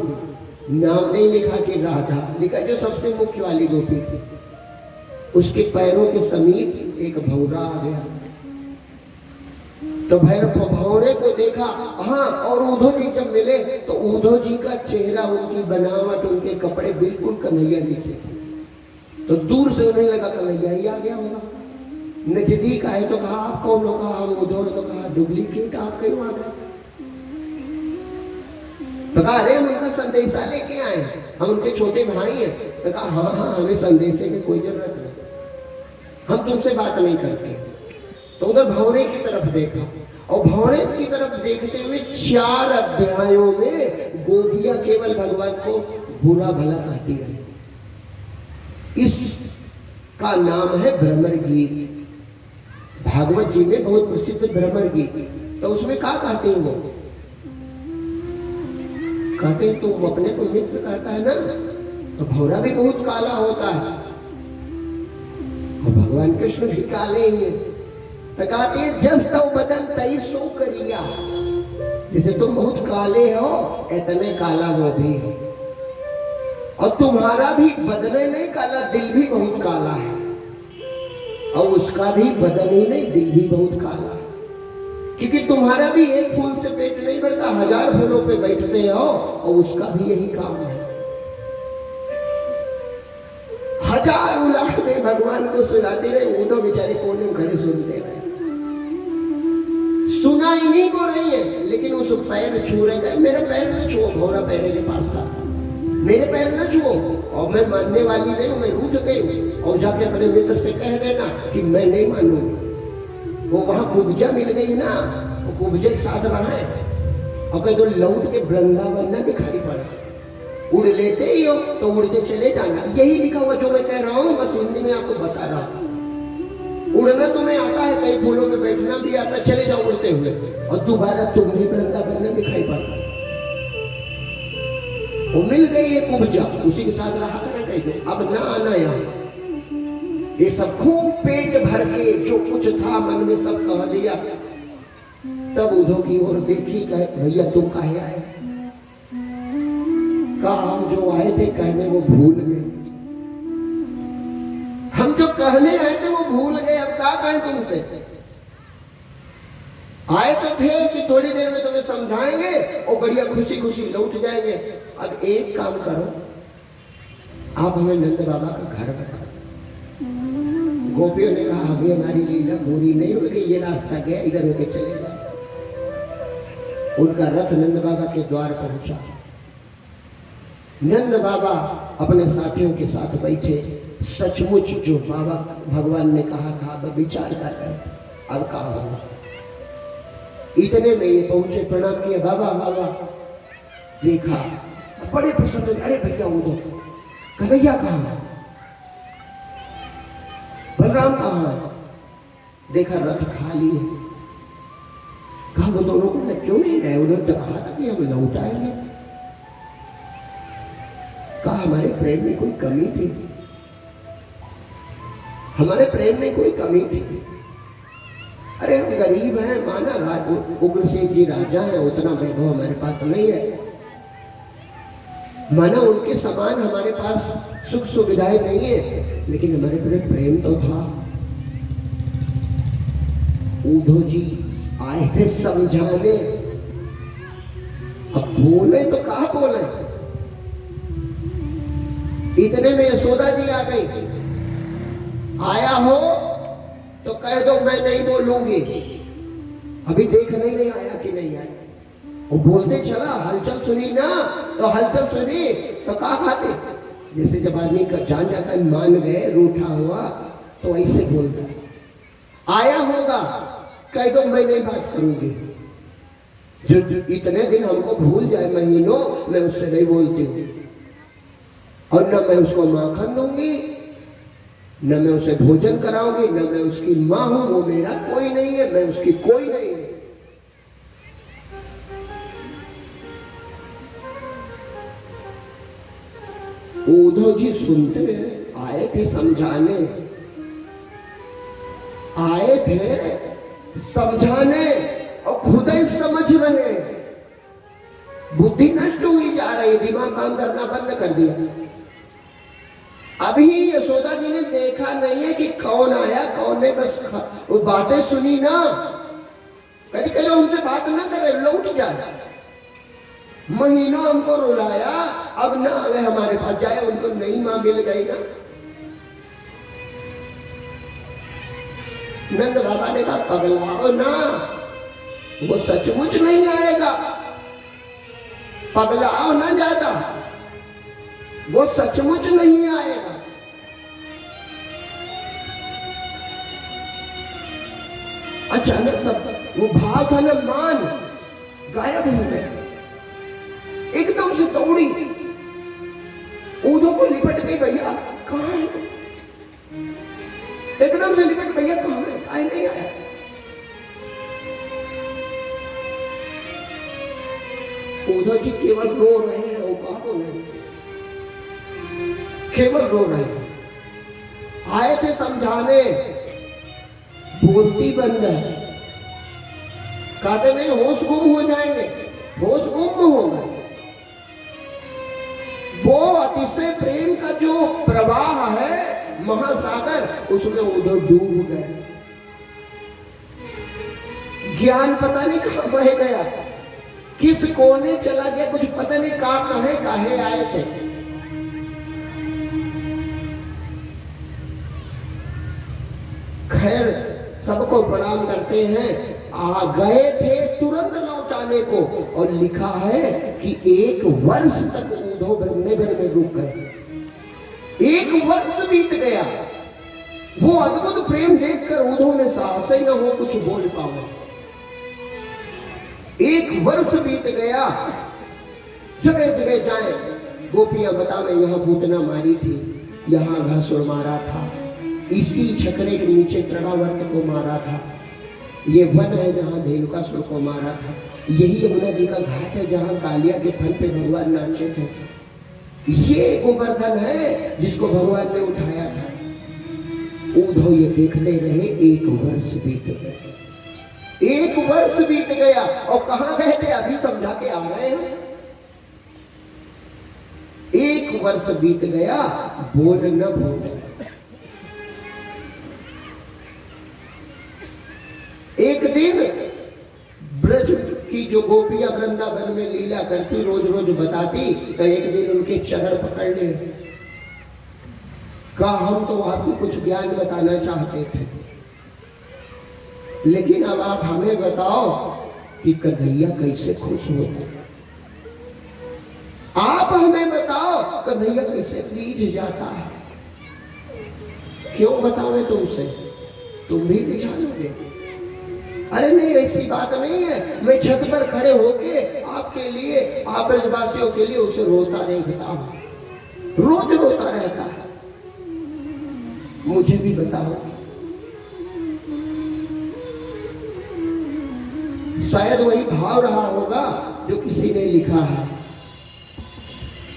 नाम नहीं लिखा कि राधा, लिखा जो सबसे मुख्य वाली गोपी थी, उसके पैरों के समीप एक भौरा आ गया। तो भौरे को देखा, हाँ, और उधो जी जब मिले तो उधो जी का चेहरा, उनकी बनावट, उनके कपड़े बिल्कुल कन्हैया जी से। तो दूर से उन्हें लगा कन्हैया ही आ गया होगा। नजदीक आए तो कहा आप कौन हो? कहा हम उधो। तो कहा डुप्लीकेट आप क्यों आ गए? तो कहा अरे हम उनका संदेशा लेके आए, हम उनके छोटे भाई हैं। तो कहा हाँ हाँ, हमें संदेशे की कोई जरूरत नहीं, हम तुमसे बात नहीं करते। तो उधर भौरे की तरफ देखा, और भौरे की तरफ देखते हुए 4 अध्यायों में गोपियां केवल भगवान को बुरा भला कहती रही। इसका नाम है भ्रमर गीत। भागवत जी में बहुत प्रसिद्ध भ्रमर गीत। तो उसमें क्या कहते हैं वो? कहते हैं तुम अपने को मित्र कहता है ना, तो भौरा भी बहुत काला होता है, और भगवान कृष्ण भी काले ही है। तो कहते हैं जस तव बदन तई सो करिया, जैसे तुम बहुत काले हो, इतने काला वो भी है। और तुम्हारा भी बदन नहीं काला, दिल भी बहुत काला है। और उसका भी बदन ही नहीं, दिल भी बहुत काला है। क्योंकि तुम्हारा भी एक फूल से पेट नहीं भरता, 1000 फूलों पे बैठते हो, और उसका भी यही काम है। 1000 उलाहने भगवान को सुनाते रहे, वो तो बेचारे कोने में खड़े सुनते रहे। सुना ही नहीं को रही है, लेकिन उस पैर छू रहे थे। मेरा पैर न छुओ, घोड़ा पैर के पास था, मेरे पैर न छुओ। और मैं मानने वाली नहीं हूं, मैं रूठ गई। और जाके अपने मित्र से कह देना कि मैं नहीं मानूंगी। वो वहां कुब्जा मिल गई ना, वो कुब्जे के साथ रहा है। और कहीं तो लौट के वृंदावन न दिखाई पड़ा, उड़ लेते ही हो तो उड़ते चले जाना। यही लिखा हुआ जो मैं कह रहा हूँ, बस हिंदी में आपको बता रहा हूँ। उड़ना तुम्हें आता है, कई फूलों पे बैठना भी आता, चले जाओ उड़ते हुए, और दोबारा तुम्हें वृंदावन न दिखाई पड़ता। वो मिल गई है कुब्जा, उसी के साथ रहा करे कहीं, अब ना आना यहाँ। ये सब खूब पेट भर के जो कुछ था मन में सब कह दिया। तब उधो की ओर देखी, कहे भैया तुम काहे आए? कहा हम जो आए थे कहने वो भूल गए, हम जो कहने आए थे वो भूल गए। अब क्या कहें तुमसे? आए तो थे कि थोड़ी देर में तुम्हें समझाएंगे और बढ़िया खुशी खुशी लौट जाएंगे। अब एक काम करो, आप हमें नंद बाबा का घर बताओ। गोपियों ने कहा अभी हमारी लीला पूरी नहीं होगी, ये रास्ता गया, इधर होके चले जाए। उनका रथ नंद बाबा के द्वार पहुंचा। नंद बाबा अपने साथियों के साथ बैठे। सचमुच जो बाबा भगवान ने कहा था, अब विचार कर रहे, अब कहा होगा। इतने में ये पहुंचे, प्रणाम किया, बाबा बाबा। देखा, बड़े प्रसन्न हुए, अरे भैया वो तो कन्हैया कहाँ है, बलराम कहाँ है? देखा रथ खाली है। कहा वो दोनों को क्यों नहीं गए? उन्होंने तो कहा था कि हम लौट आएंगे। कहा हमारे प्रेम में कोई कमी थी, हमारे प्रेम में कोई कमी थी। अरे हम गरीब हैं, माना उग्रसेन जी राजा है, उतना वैभव हमारे पास नहीं है। माना उनके समान हमारे पास सुख सुविधाएं नहीं है, लेकिन हमारे पर प्रेम तो था। उद्धव जी आए थे समझाने, अब बोले तो कहा बोले। इतने में यशोदा जी आ गई। आया हो तो कह दो मैं नहीं बोलूंगी, अभी देखने नहीं आया कि नहीं आया। वो बोलते चला, हलचल सुनी ना, तो हलचल सुनी तो कहा खाते। जैसे जब आदमी का जान जाता मान गए, रूठा हुआ, तो ऐसे बोलता। आया होगा, कह दो मैं नहीं बात करूंगी। जो इतने दिन हमको भूल जाए, महीनों, मैं उससे नहीं बोलती हूँ। और न मैं उसको माखन दूंगी, न मैं उसे भोजन कराऊंगी, न मैं उसकी माँ हूं, वो मेरा कोई नहीं है, मैं उसकी कोई नहीं है। उद्धव जी सुनते आए थे समझाने, आए थे समझाने, और खुद ही समझ रहे। बुद्धि नष्ट हुई जा रही, दिमाग काम करना बंद कर दिया। अभी यशोदा जी ने देखा नहीं है कि कौन आया कौन नहीं, बस वो बातें सुनी ना। कभी कभी उनसे बात ना करे, लौट जाए। महीनों हमको रुलाया, अब ना आवे हमारे पास, जाए उनको नई मां मिल गई ना। नंद बाबा ने कहा पगलाओ ना, वो सचमुच नहीं आएगा, पगलाओ ना ज्यादा, वो सचमुच नहीं आएगा। अचानक सब वो भाव था ना, मान गायब हो गए। एकदम से दौड़ी, उद्धव को लिपट गई, भैया कहाँ है? एकदम से लिपट, भैया कहाँ है? काहे नहीं आया? उद्धव जी केवल रो रहे हैं, वो कहा बोल रहे, केवल रो रहे हैं। आए थे समझाने, बोलती बंद है, कहते नहीं होश गुम हो जाएंगे। उससे प्रेम का जो प्रवाह है महासागर, उसमें उधर डूब गए। ज्ञान पता नहीं कहां बह गया, किस कोने चला गया, कुछ पता नहीं कहां काहे आए थे। खैर सबको प्रणाम करते हैं। आ गए थे तुरंत लौटाने को, और लिखा है कि 1 वर्ष तक ऊधो वृंदावन में रुक गए। 1 वर्ष बीत गया। वो अद्भुत प्रेम देखकर ऊधो में साहस ही न हो कुछ बोल पाओ। 1 वर्ष बीत गया। जगह जगह जाए गोपियां बतावे, यहाँ पूतना मारी थी, यहाँ घासुर मारा था, इसी छकरे के नीचे तृणावर्त को मारा था, ये वन है जहाँ धेनुकासुर को मारा था, यही यमुना जी का घाट है जहाँ कालिया के फन पे भगवान नाचे थे, ये गोवर्धन है जिसको भगवान ने उठाया था। उद्धव ये देखते रहे। 1 वर्ष बीत गया। 1 वर्ष बीत गया और कहां गए थे अभी समझा के आ रहे हैं। 1 वर्ष बीत गया, बोल न बोल। एक दिन ब्रज की जो गोपियां वृंदावन में लीला करती, रोज रोज बताती, तो एक दिन उनके चरण पकड़ ले। कहा हम तो आपको कुछ ज्ञान बताना चाहते थे, लेकिन अब आप हमें बताओ कि कन्हैया कैसे खुश होता। आप हमें बताओ कन्हैया कैसे रीझ जाता है। क्यों बतावे तुमसे, तुम भी जानो। अरे नहीं, ऐसी बात नहीं है। मैं छत पर खड़े होके आपके लिए, आप ब्रजवासियों के लिए उसे रोता देखता हूं, रोज रोता रहता है। मुझे भी बताओ। शायद वही भाव रहा होगा जो किसी ने लिखा है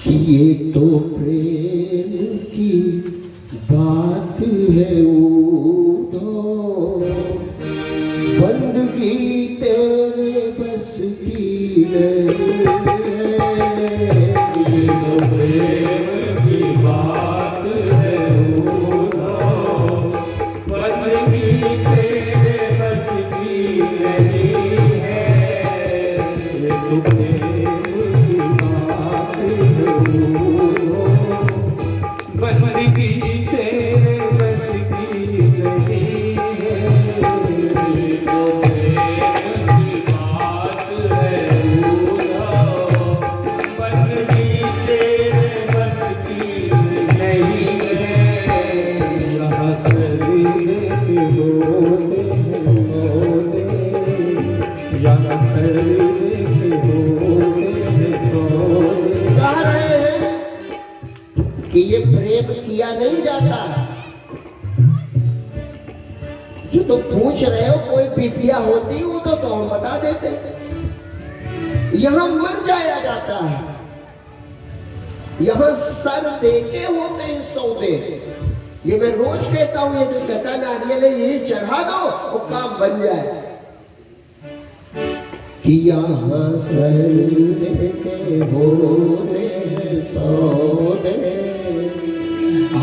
कि ये तो प्रेम की बात है बंदगी तेरे बस की नहीं है। ये तो प्रेम की बात है बंदगी तेरे बस की नहीं है। ये तो प्रेम की बात है बंदगी तेरे बस की नहीं है। कि ये प्रेम किया नहीं जाता। जो तुम पूछ रहे हो कोई विद्या होती वो तो हम बता देते। यहां मर जाया जाता है, यहां सर देके होते हैं सौदे। ये मैं रोज कहता हूं, ये जो जटा नारियल है ये चढ़ा दो वो काम बन जाए। कि यहाँ सर देके होते हैं सौदे,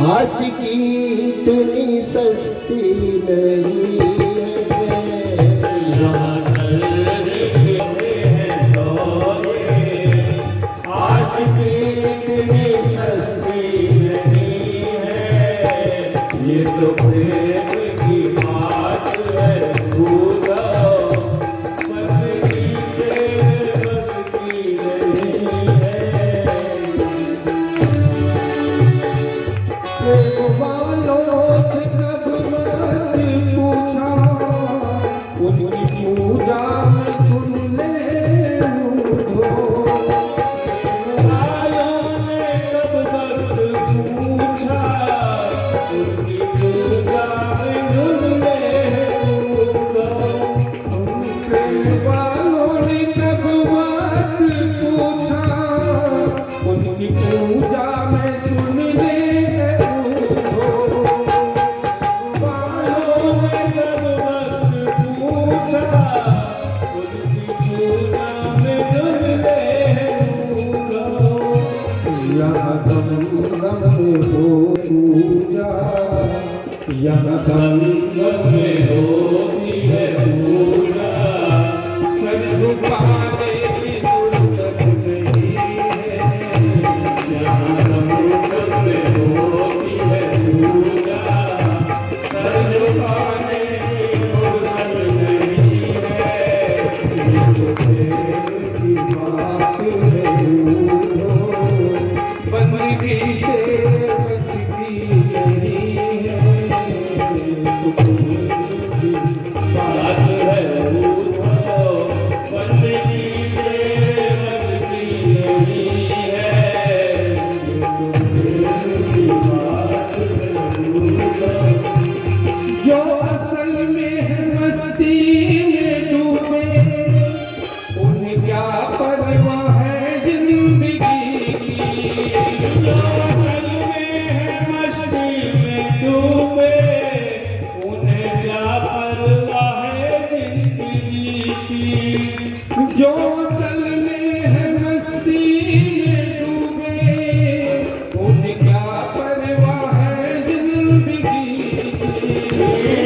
आशिकी इतनी सस्ती नहीं है। यहाँ सर देके हैं सौदे, आशिकी इतनी सस्ती नहीं है। ये तो प्रेम की बात है या यहाँ संगम में होती है पूजा, सर झुकाने की फुर्सत नहीं है। यहाँ संगम में होती है पूजा, सर झुकाने की फुर्सत नहीं है। ये तो प्रेम की बात है दूरो, बंदगी से बस की नहीं है। बात है दूरो, बंदगी से बस की नहीं है। प्रेम की बात है दूरो, जो असल में है मस्ती में डूबे, उन्हें क्या परवाह है जिंदगी की। जो असल में है मस्ती में डूबे, उन्हें क्या परवाह है जिंदगी की। जो असल में है मस्ती में डूबे, उन्हें क्या परवाह है जिंदगी की।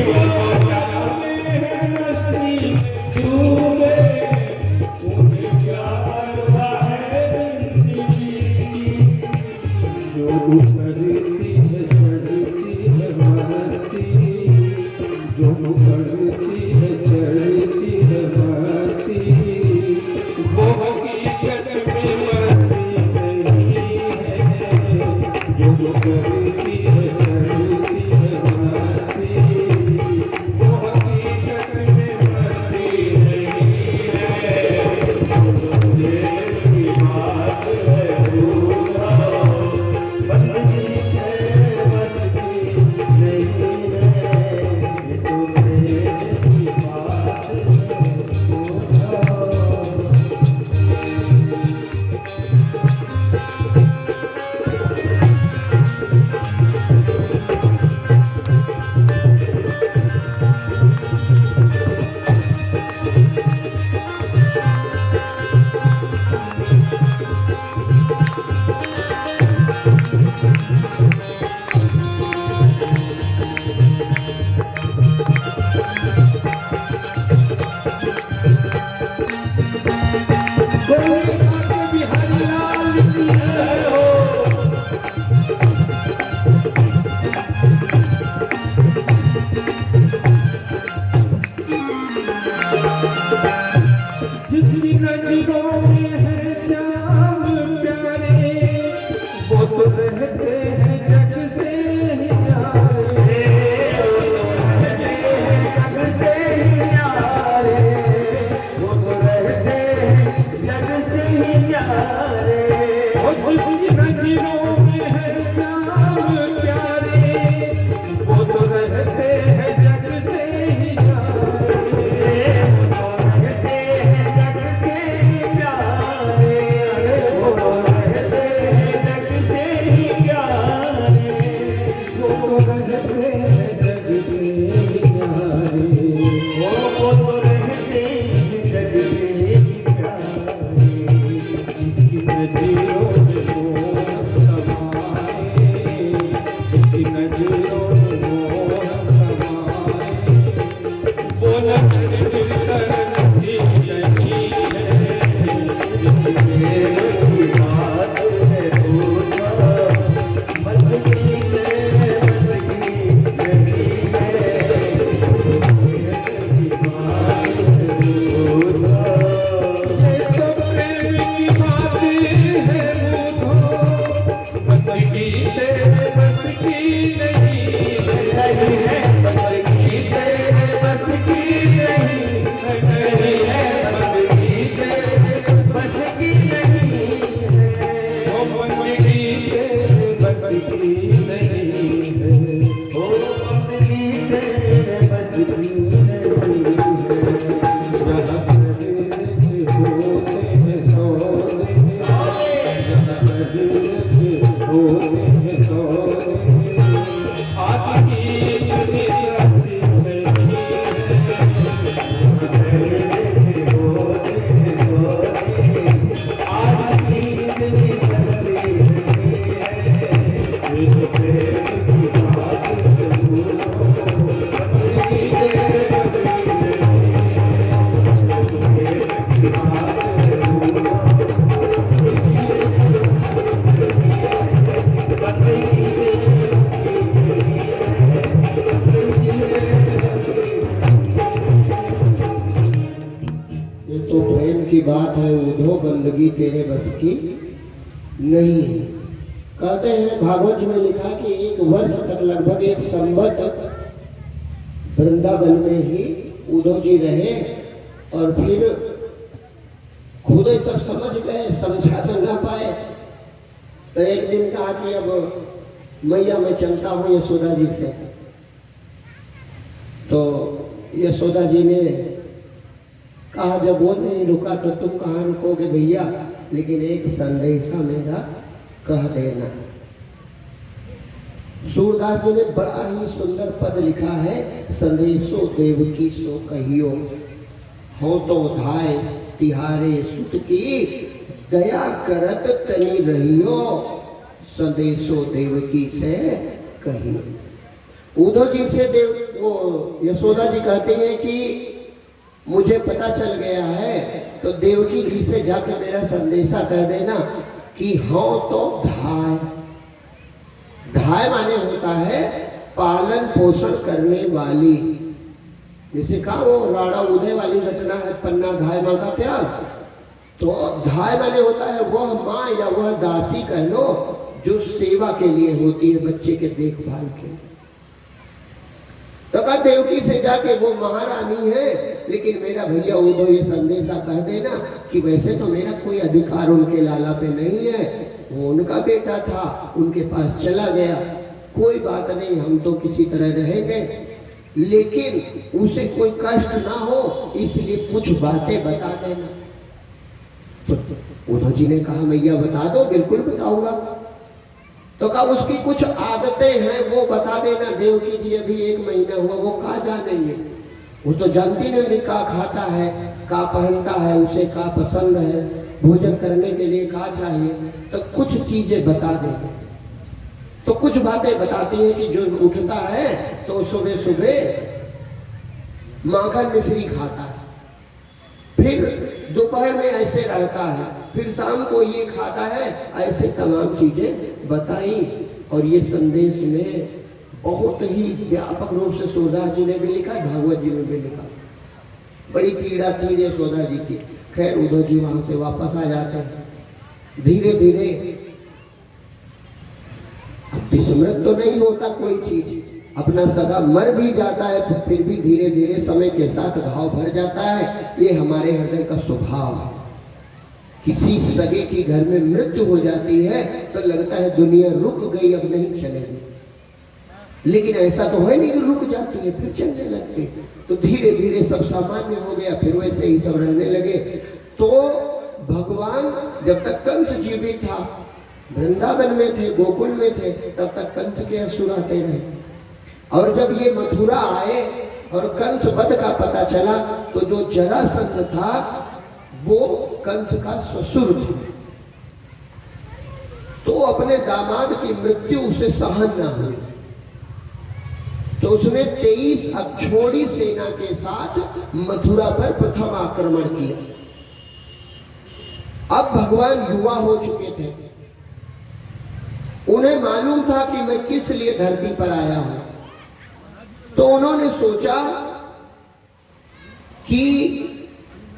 जो असल में है मस्ती में डूबे, उन्हें क्या बात है उद्धव, बंदगी तेरे बस की नहीं है। कहते हैं भागवत जी में लिखा कि 1 वर्ष तक, लगभग 1 संवत वृंदावन में ही उद्धव जी रहे और फिर खुद ही सब समझ गए, समझा तो ना पाए। तो एक दिन कहा कि अब मैया मैं चलता हूँ यशोदा जी से। तो यशोदा जी ने कहा जब वो नहीं रुका तो तुम कहाँ रुकोगे भैया, लेकिन एक संदेशा मेरा कह देना। सूरदास जी ने बड़ा ही सुंदर पद लिखा है, संदेशो देवकी सो कहियो, हो तो धाय तिहारे सुत की, दया करत तनी रहियो, संदेशो देवकी से कहियो। उद्धव जी से यशोदा जी कहते हैं कि मुझे पता चल गया है, तो देवकी जी से जाकर मेरा संदेशा कह देना कि हो तो धाय। धाय माने होता है पालन पोषण करने वाली। जैसे कहा वो राणा उदय वाली घटना है, पन्ना धाय माँ का त्याग। तो धाय माने होता है वह माँ या वह दासी कह लो जो सेवा के लिए होती है, बच्चे के देखभाल के। तो कहा देवकी से जाके वो महारानी है, लेकिन मेरा भैया उद्धव ये संदेशा कह देना कि वैसे तो मेरा कोई अधिकार उनके लाला पे नहीं है, वो उनका बेटा था, उनके पास चला गया, कोई बात नहीं, हम तो किसी तरह रहेंगे, लेकिन उसे कोई कष्ट ना हो इसलिए कुछ बातें बता देना। तो उद्धव जी ने कहा मैया बता दो, बिल्कुल बताऊंगा। तो कहा उसकी कुछ आदतें हैं वो बता देना। देवकी जी अभी 1 महीना हुआ, वो कहा जानेंगे, वो तो जानती नहीं का खाता है, का पहनता है, उसे का पसंद है, भोजन करने के लिए का चाहिए, तो कुछ चीजें बता देंगे। तो कुछ बातें बताती है कि जो उठता है तो सुबह सुबह माखन मिश्री खाता है, फिर दोपहर में ऐसे रहता है, फिर शाम को ये खाता है, ऐसे तमाम चीजें बताई। और ये संदेश में बहुत ही व्यापक रूप से सूरदास जी ने भी लिखा, भागवत जी में भी लिखा। बड़ी पीड़ा थी यशोदा जी की। खैर उद्धव जी वहां से वापस आ जाते हैं। धीरे धीरे विस्मृत तो नहीं होता कोई चीज, अपना सगा मर भी जाता है तो फिर भी धीरे धीरे समय के साथ घाव भर जाता है। ये हमारे हृदय का स्वभाव है। किसी सगे की घर में मृत्यु हो जाती है तो लगता है दुनिया रुक गई, अब नहीं चलेगी, लेकिन ऐसा तो है नहीं कि रुक जाती है फिर चलने लगती। तो धीरे धीरे सब सामान्य हो गया, फिर वैसे ही सब रहने लगे। तो भगवान जब तक कंस जीवित था, वृंदावन में थे, गोकुल में थे, तब तक कंस के असुर आते रहे। और जब ये मथुरा आए और कंस वध का पता चला, तो जो जरासंध था वो कंस का ससुर था, तो अपने दामाद की मृत्यु उसे सहन न हुई, तो उसने 23 अक्षौणी सेना के साथ मथुरा पर प्रथम आक्रमण किया। अब भगवान युवा हो चुके थे, उन्हें मालूम था कि मैं किस लिए धरती पर आया हूं। तो उन्होंने सोचा कि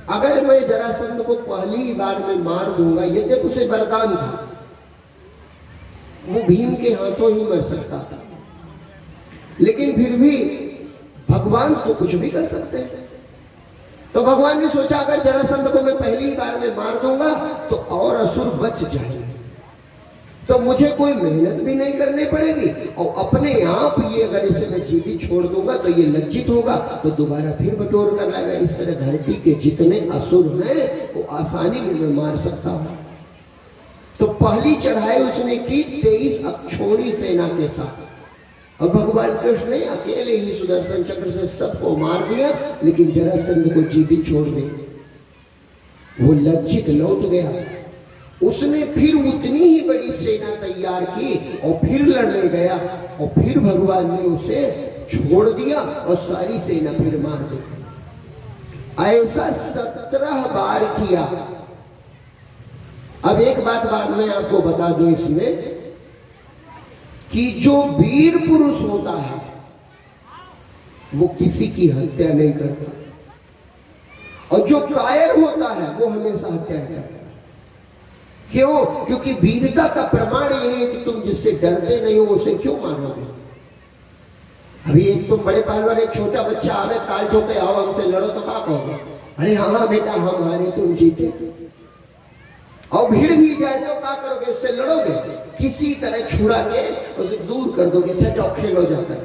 अगर मैं जरासंध को पहली बार में मार दूंगा, यद्यपि उसे वरदान था, वो भीम के हाथों ही मर सकता था, लेकिन फिर भी भगवान तो कुछ भी कर सकते हैं। तो भगवान ने सोचा अगर जरासंध को मैं पहली बार में मार दूंगा तो और असुर बच जाएंगे, तो मुझे कोई मेहनत भी नहीं करनी पड़ेगी, और अपने आप ये अगर इसे मैं जीवित छोड़ दूंगा तो ये लज्जित होगा, तो दोबारा फिर बटोर कर लाएगा। इस तरह धरती के जितने असुर हैं वो आसानी में मैं मार सकता हूं। तो पहली चढ़ाई उसने की 23 अक्षौणी सेना के साथ, और भगवान कृष्ण ने अकेले ही सुदर्शन चक्र से सबको मार दिया, लेकिन जरासंध को जीवित छोड़ दिया। वो लज्जित लौट गया। उसने फिर उतनी ही बड़ी सेना तैयार की और फिर लड़ने गया, और फिर भगवान ने उसे छोड़ दिया और सारी सेना फिर मार दी। ऐसा 17 बार किया। अब एक बात बाद में आपको बता दूं इसमें, कि जो वीर पुरुष होता है वो किसी की हत्या नहीं करता, और जो कायर होता है वो हमेशा हत्या करता है। क्यों? क्योंकि वीरता का प्रमाण यही है कि तुम जिससे डरते नहीं हो उसे क्यों मारोगे। अभी एक तुम बड़े पहलवान, एक छोटा बच्चा आवे ताल ठोके, आओ हमसे लड़ो, तो क्या कहोगे? अरे हाँ बेटा हम हारे तुम जीते। और भीड़ भी जाए तो क्या करोगे? उससे लड़ोगे? किसी तरह छुड़ा के उसे दूर कर दोगे, अच्छा जाओ खेलो जाकर।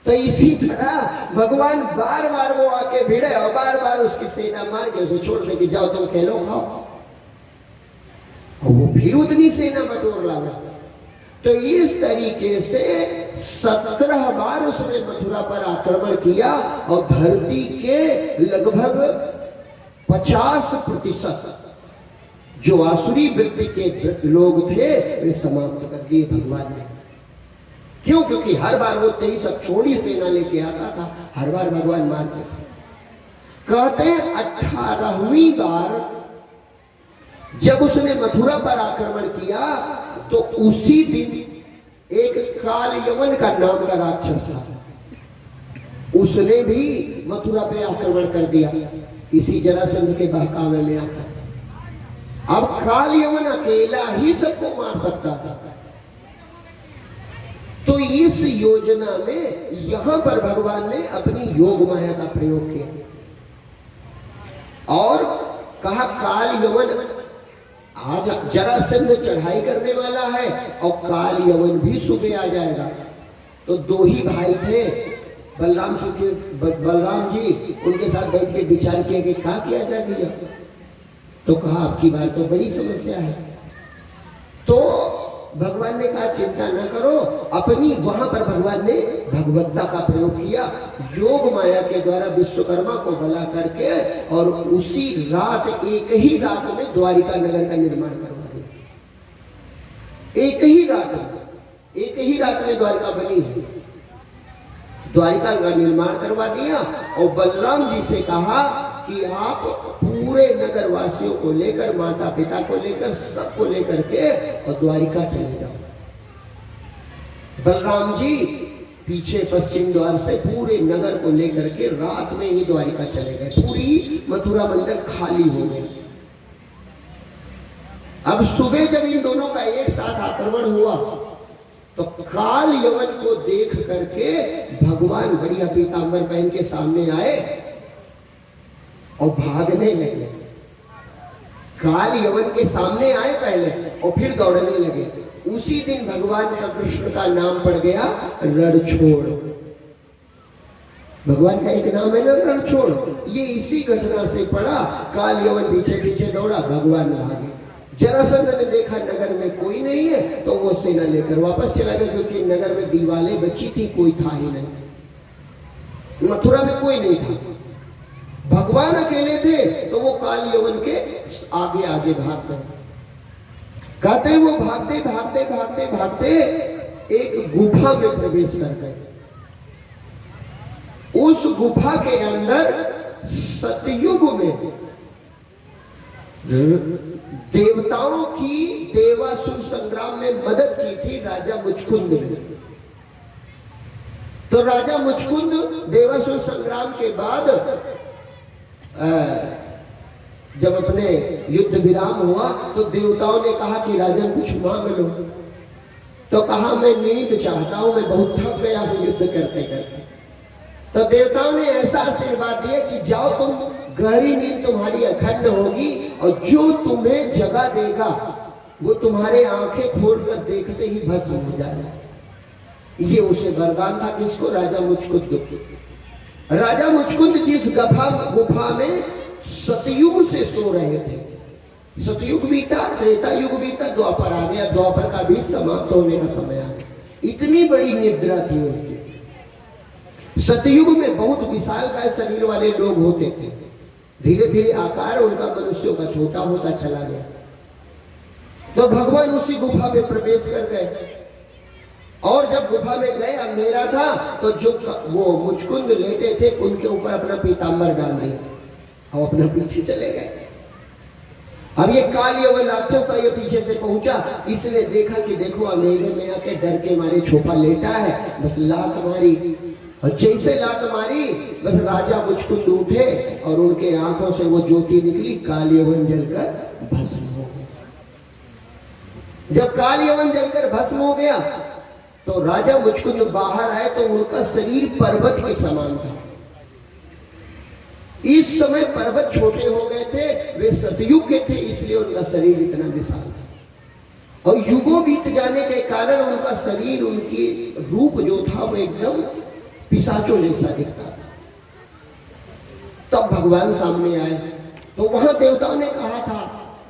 तो इसी तरह भगवान बार बार वो आके भिड़े और बार बार उसकी सेना मार के उसे छोड़ दे कि जाओ तुम खेलो खाओ, और वो फिर उतनी सेना बटोर लागा। तो इस तरीके से 17 बार उसने मथुरा पर आक्रमण किया और धरती के लगभग 50% जो आसुरी वृत्ति के लोग थे वे समाप्त कर दिए भगवान ने। क्यों? क्योंकि हर बार वो 23 छोड़ी सेना लेके आता था, हर बार भगवान मारते थे। कहते हैं 18वीं बार जब उसने मथुरा पर आक्रमण किया तो उसी दिन एक काल यवन का नाम का राक्षस था, उसने भी मथुरा पे आक्रमण कर दिया इसी जरासंध के बहकावे में आता। अब काल यवन अकेला ही सबको मार सकता था। तो इस योजना में यहां पर भगवान ने अपनी योग माया का प्रयोग किया और कहा काल यवन आज जरासंध चढ़ाई करने वाला है और काल यवन भी सुबह आ जाएगा। तो दो ही भाई थे, बलराम जी, उनके साथ बैठ के विचार किया कि क्या किया जाए भैया। तो कहा आपकी बात तो बड़ी समस्या है। तो भगवान ने कहा चिंता न करो, अपनी वहां पर भगवान ने भगवत्ता का प्रयोग किया, योग माया के द्वारा विश्वकर्मा को भला करके और उसी रात, एक ही रात में द्वारिका नगर का निर्माण करवा दिया। एक ही रात में द्वारिका बनी है, द्वारिका का निर्माण करवा दिया। और बलराम जी से कहा कि आप पूरे नगर वासियों को लेकर, माता पिता को लेकर, सबको लेकर के और द्वारिका चले जाओ। बलराम जी पीछे पश्चिम द्वार से पूरे नगर को लेकर के रात में ही द्वारिका चले गए। पूरी मथुरा मंडल खाली हो गई। अब सुबह जब इन दोनों का एक साथ आक्रमण हुआ तो काल यवन को देख करके भगवान बढ़िया पीतांबर पहन के सामने आए और भागने लगे। काल यवन के सामने आए पहले और फिर दौड़ने लगे। उसी दिन भगवान का कृष्ण का नाम पड़ गया रणछोड़। भगवान का एक नाम है ना रणछोड़। ये इसी घटना से पड़ा। काल यवन पीछे पीछे दौड़ा, भगवान भागे। जरासंध ने देखा नगर में कोई नहीं है तो वो सेना लेकर वापस चला गया, क्योंकि नगर में दीवालें बची थी, कोई था ही नहीं, मथुरा में कोई नहीं था। भगवान अकेले थे तो वो काल यवन के आगे आगे भागते। कहते वो भागते भागते भागते भागते एक गुफा में प्रवेश कर गए। उस गुफा के अंदर सतयुग में देवताओं की देवासुर संग्राम में मदद की थी राजा मुचकुंद ने। तो राजा मुचकुंद देवासुर संग्राम के बाद जब अपने युद्ध विराम हुआ तो देवताओं ने कहा कि राजन कुछ मांग लो। तो कहा मैं नींद चाहता हूं, मैं बहुत थक गया हूं युद्ध करते करते। तो देवताओं ने ऐसा आशीर्वाद दिया कि जाओ तुम, गहरी नींद तुम्हारी अखंड होगी और जो तुम्हें जगा देगा वो तुम्हारे आंखें खोलकर देखते ही भस्म हो जाएगा। ये उसे वरदान था। किसको? राजा मुचकुंद। राजा मुचकुंद जिस गुफा में सतयुग से सो रहे थे। सतयुग बीता, त्रेता युग बीता, द्वापर आ गया, द्वापर का भी समाप्त होने का समय आ गया। इतनी बड़ी निद्रा थी उनकी। सतयुग में बहुत विशालकाय शरीर वाले लोग होते थे। धीरे धीरे आकार उनका मनुष्यों का छोटा होता चला गया। तो भगवान उसी गुफा में प्रवेश कर गए और जब गुफा में गए, अंधेरा था, तो जो वो मुचकुंद लेटे थे उनके ऊपर अपना पीतांबर डाल दिया और अपना पीछे चले गए। अब ये काल यवन राक्षस था, ये पीछे से पहुंचा। इसने देखा कि देखो अंधेरे में आके डर के मारे छुपा लेटा है, बस लात मारी और जैसे लात मारी बस राजा मुचकुंद उठे और उनके आंखों से वो ज्योति निकली, काल यवन जलकर भस्म हो गया। जब काल यवन जलकर भस्म हो गया तो राजा मुचकुंद बाहर आए तो उनका शरीर पर्वत के समान था। इस समय पर्वत छोटे हो गए थे, वे सतयुग के थे, इसलिए उनका शरीर इतना विशाल था। और युगों बीत जाने के कारण उनका शरीर, उनकी रूप जो था वो एकदम पिशाचों जैसा दिखता था। तब भगवान सामने आए तो वहां देवताओं ने कहा था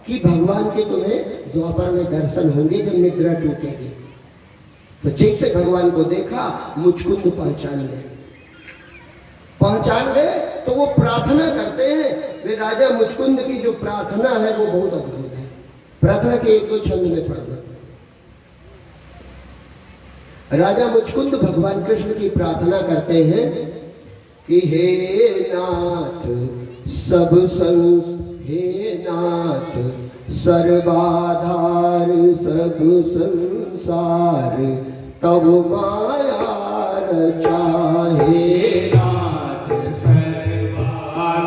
कि भगवान के तुम्हें द्वापर में दर्शन होंगे जब निद्रा टूटेगी। तो जैसे भगवान को देखा मुचकुंद पहचान गए तो वो प्रार्थना करते हैं। वे राजा मुचकुंद की जो प्रार्थना है वो बहुत अद्भुत है। प्रार्थना के एक दो छंद में पढ़ दो। राजा मुचकुंद भगवान कृष्ण की प्रार्थना करते हैं कि हे नाथ हे नाथ सर्वाधार सब संसार तब माया रचाहे। नाथ सर्वाधार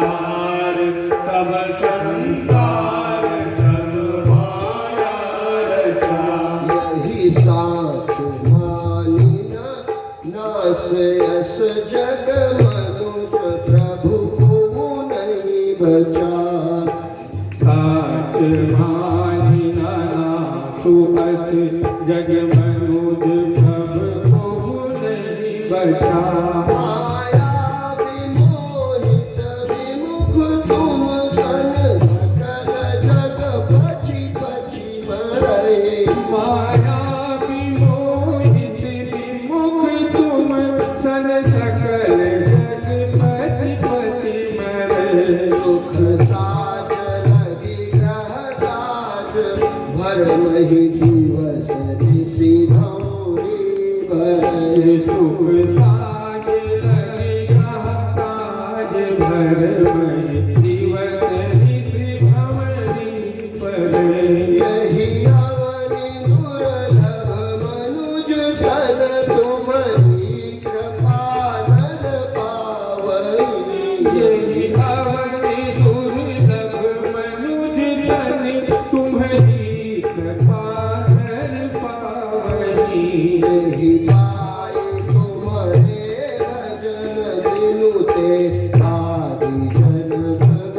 सब संसार सब माया रचा। यही साच मानिना नास यस जग मनुज प्रभु को नहीं बचा। साच मानिना नासु अस जग मनुज प्रभु नहीं बचा। माया विमोहित विमुख तुम सन सकल जग पची पची मरे। माया विमोहित विमुख तुम सन सकल जग पति पति मरे। सुख साज लगी ग्रह साज भर मही दिवस ऋषि भौरी भरे। सुख साज लगिया काज भर महि दिवस ऋषि भंवरी परे। यही अवनि दुर्लभ मनुज धन तुम्हारी कृपा नर पावई। यही अवनि दुर्लभ मनुज धन तुम्हारी कृपा धर पावई। यही पाए तुम्हारे भजन दिनु ते आदि जन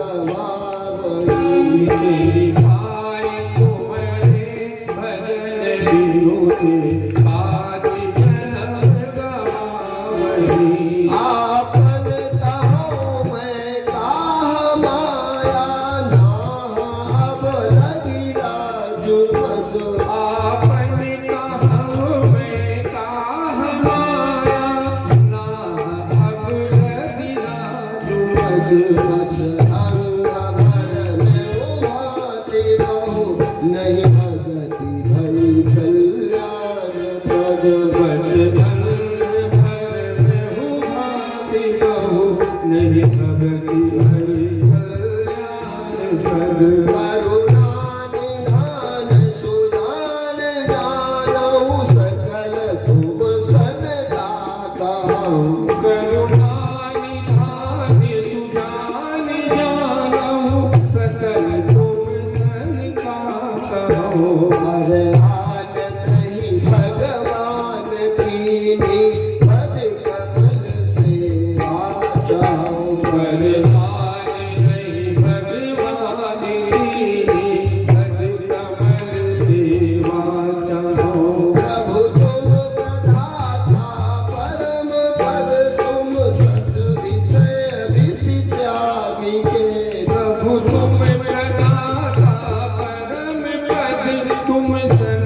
भगवावई। यही पाए तुम्हारे भजन दिनु ते आदि जन्म गवावई। आपन कहो मैं काह माया नाभ लगी राजु मद। आपन कहु मैं काह माया ना अब लगिला जुमद। बस अंग भर में उभाते रहो नहीं भगति भई कल्याण पद। बस अंग भर में हुमाते कहु नहीं भगति हरि कल्याण पद। करुणा निधान सुजान जानहु सकल तुम सदा कहूँ। करुणा निधान सुजान जानहु सकल तुम सन का कहो। हर हाल कहीं भगवान कीनी पद कमल से आचाओ। बलवान नहीं भगवान दीनी सद कमल सेवा चाहो। प्रभु तुम प्रदाता परम पद तुम सत विषय विषि त्यागी के। प्रभु तुम प्रदाता परम पद तुम सन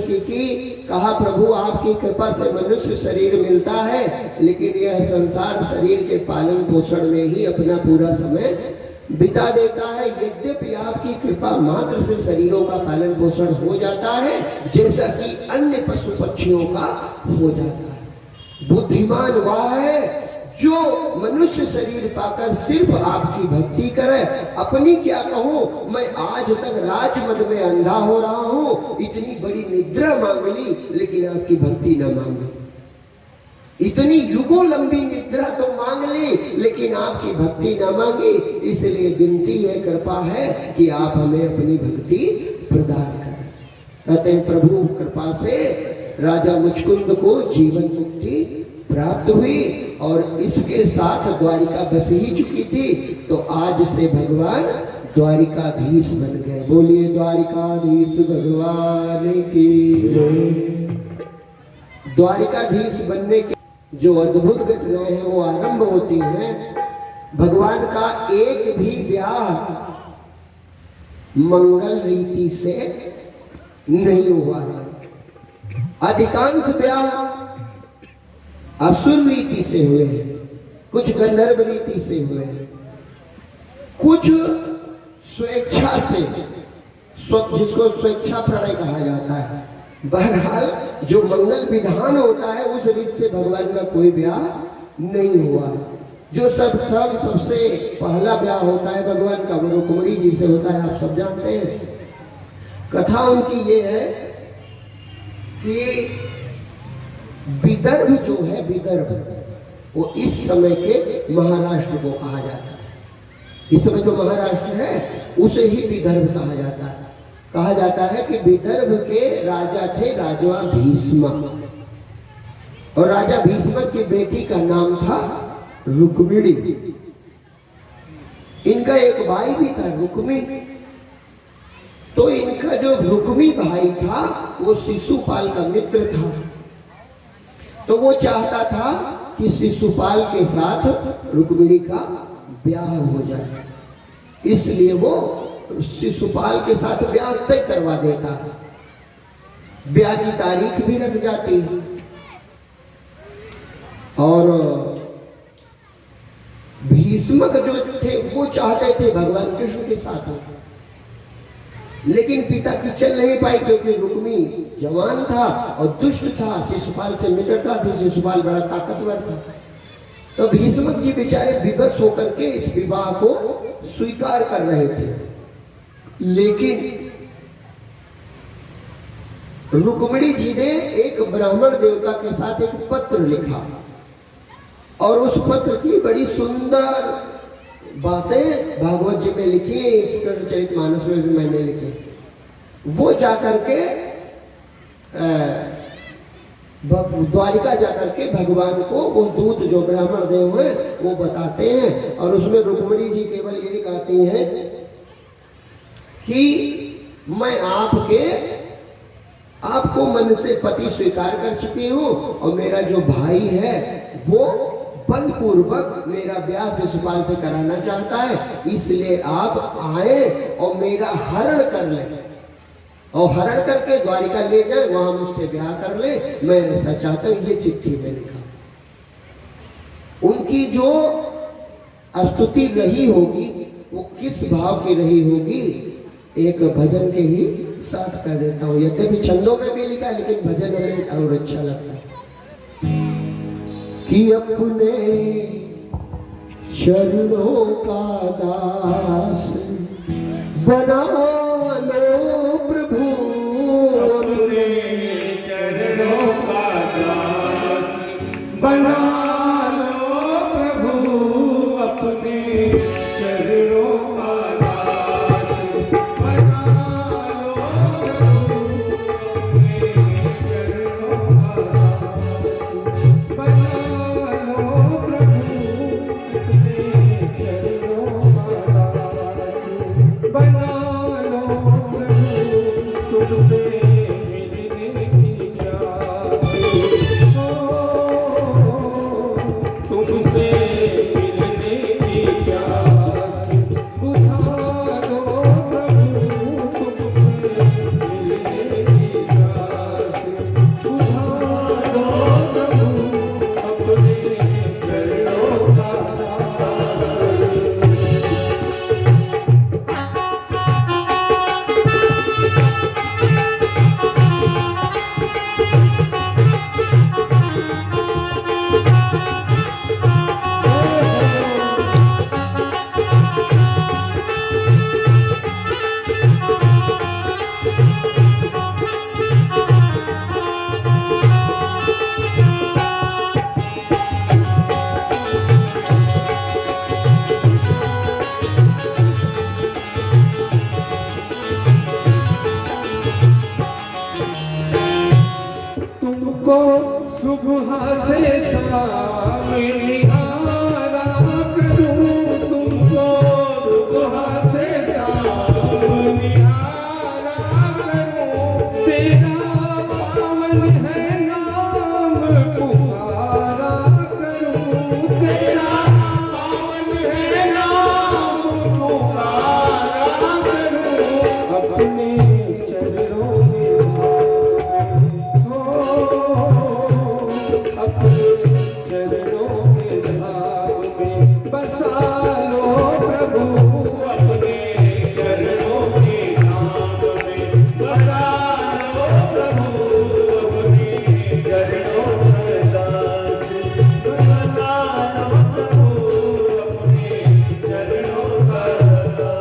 की, कहा प्रभु आपकी कृपा से मनुष्य शरीर मिलता है, लेकिन यह संसार शरीर के पालन पोषण में ही अपना पूरा समय बिता देता है। यद्यपि आपकी कृपा मात्र से शरीरों का पालन पोषण हो जाता है, जैसा कि अन्य पशु पक्षियों का हो जाता है। बुद्धिमान वह है जो मनुष्य शरीर पाकर सिर्फ आपकी भक्ति करे। अपनी क्या कहूँ, मैं आज तक राजमद में अंधा हो रहा हूँ, इतनी बड़ी निद्रा मांग ली लेकिन आपकी भक्ति न मांगी, इतनी युगों लंबी निद्रा तो मांग ली लेकिन आपकी भक्ति न मांगी। इसलिए विनती है, कृपा है कि आप हमें अपनी भक्ति प्रदान करें। कहते हैं प्रभु कृपा से राजा मुचकुंद को जीवन मुक्ति प्राप्त हुई और इसके साथ द्वारिका बस ही चुकी थी, तो आज से भगवान द्वारिकाधीश बन गए। बोलिए द्वारिकाधीश भगवान की। द्वारिकाधीश बनने की जो अद्भुत घटनाएं हैं वो आरंभ होती हैं। भगवान का एक भी ब्याह मंगल रीति से नहीं हुआ है। अधिकांश ब्याह असुर रीति से हुए हैं, कुछ गंधर्व रीति से हुए हैं, कुछ स्वेच्छा से, जिसको स्वेच्छा प्रणय कहा जाता है। बहरहाल जो मंगल विधान होता है उस रीत से भगवान का कोई ब्याह नहीं हुआ। जो सबसे पहला ब्याह होता है भगवान का वो रुक्मिणी जी से होता है, आप सब जानते हैं। कथा उनकी ये है कि विदर्भ जो है, विदर्भ वो इस समय के महाराष्ट्र को कहा जाता है। इस समय जो महाराष्ट्र है उसे ही विदर्भ कहा जाता है। कहा जाता है कि विदर्भ के राजा थे राजा भीष्म, और राजा भीष्म की बेटी का नाम था रुक्मिणी। इनका एक भाई भी था रुक्मी। तो इनका जो रुक्मी भाई था वो शिशुपाल का मित्र था, तो वो चाहता था कि शिशुपाल के साथ रुक्मिणी का ब्याह हो जाए, इसलिए वो शिशुपाल के साथ ब्याह तय करवा देता। ब्याह की तारीख भी रख जाती और भीष्मक जो थे वो चाहते थे भगवान कृष्ण के साथ हो, लेकिन पिता की चल नहीं पाई क्योंकि रुक्मी जवान था और दुष्ट था, शिशुपाल से मित्रता थी, शिशुपाल बड़ा ताकतवर था। तो भीष्मक जी बेचारे विवश होकर के इस विवाह को स्वीकार कर रहे थे, लेकिन रुक्मिणी जी ने एक ब्राह्मण देवता के साथ एक पत्र लिखा और उस पत्र की बड़ी सुंदर बातें भागवत जी में लिखी है, इस चरितमानस में भी मैंने लिखी। वो जाकर के द्वारिका जाकर के भगवान को वो दूत जो ब्राह्मण देव है वो बताते हैं, और उसमें रुक्मिणी जी केवल यही कहती हैं कि मैं आपको मन से पति स्वीकार कर चुकी हूँ और मेरा जो भाई है वो बलपूर्वक मेरा ब्याह शिशुपाल से कराना चाहता है, इसलिए आप आए और मेरा हरण कर ले और हरण करके द्वारिका ले जाए, वहां मुझसे ब्याह कर ले, मैं ऐसा चाहता हूं। ये चिट्ठी में लिखा। उनकी जो स्तुति रही होगी वो किस भाव की रही होगी, एक भजन के ही साथ कह देता हूँ। यद्यपि छंदों में भी लिखा लेकिन भजन में और अच्छा लगता है कि अपने चरणों का दास बना लो प्रभु, अपने चरणों का दास बना लो प्रभु, अपने चरणों का दास बना लो प्रभु, अपने चरणों का दास बना लो प्रभु, अपने चरणों का दास बना लो तुमको सुबह से शाम निहारा करूं, तुमको सुबह से शाम निहारा करूं, तेरा पावन है नाम पुकारा करूं, तेरा पावन है नाम पुकारा करूं, अपने चरणों में अपने चरणों में धाम में बसा लो प्रभु, अपने चरणों में धाम में बसा लो प्रभु, अपने चरणों में दास बसा लो प्रभु, अपने चरणों का दास।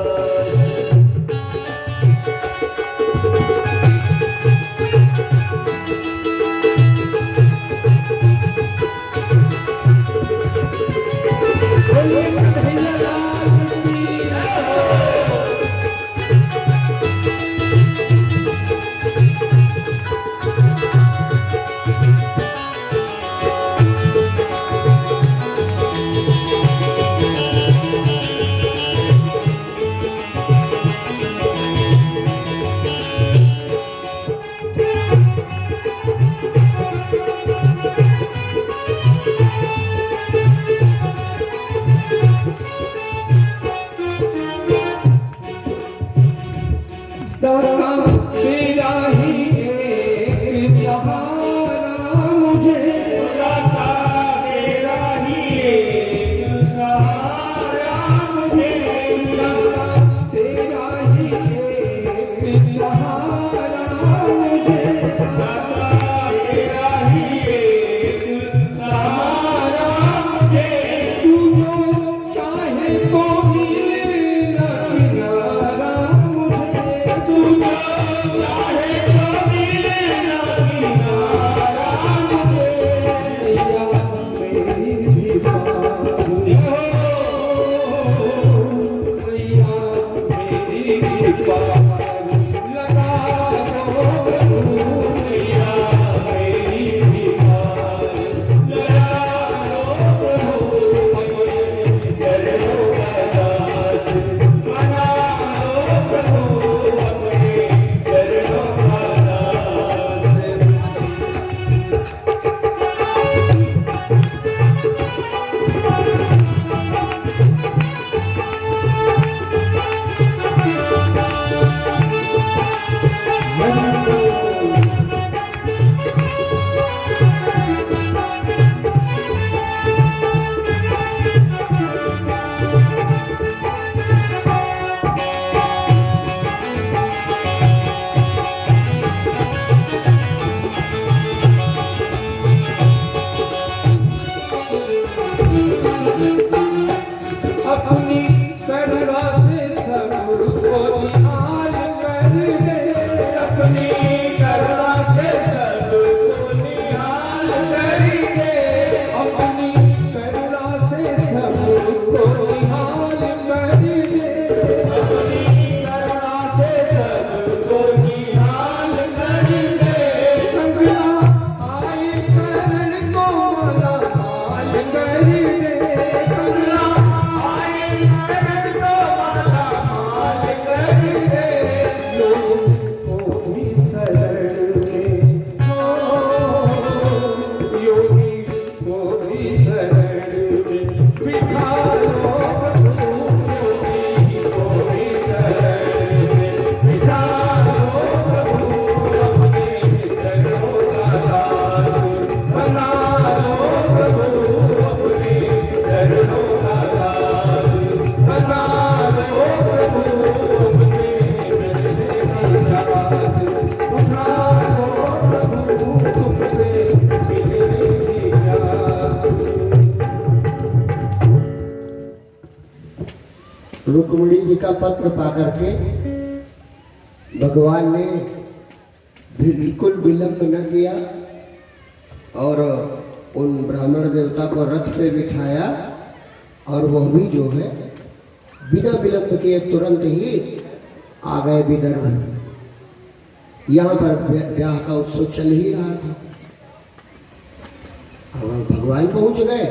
तेरा ही एक सहारा मुझे, तेरा ही एक सहारा मुझे, तेरा ही एक सहारा मुझे, तेरा ही एक सहारा मुझे, तू जो चाहे तो मिले ना किनारा मुझे, तू जो चाहे तो मिले ना किनारा मुझे, या मेरी भी पानी हो, या मेरी भी पानी लगा दो, या मेरी भी पानी लगा दो, अपने चरणों का दास बना लो प्रभु, अपने चरणों का दास। अपनी करुणा से सबको निहाल कर दे, अपनी करुणा से सबको निहाल कर दे, अपनी करुणा से सबको निहाल कर दे, अपनी करुणा से सबको निहाल कर दे, कंगना आए शरण को माला माल कर दे, कंगना रुक्मिणी जी का पत्र पा करके भगवान ने बिल्कुल विलंब न किया और उन ब्राह्मण देवता को रथ पे बिठाया और वह भी जो है बिना विलंब किए तुरंत ही आ गए विदर्भ। यहाँ पर ब्याह का उत्सव चल ही रहा था। अब भगवान पहुंच गए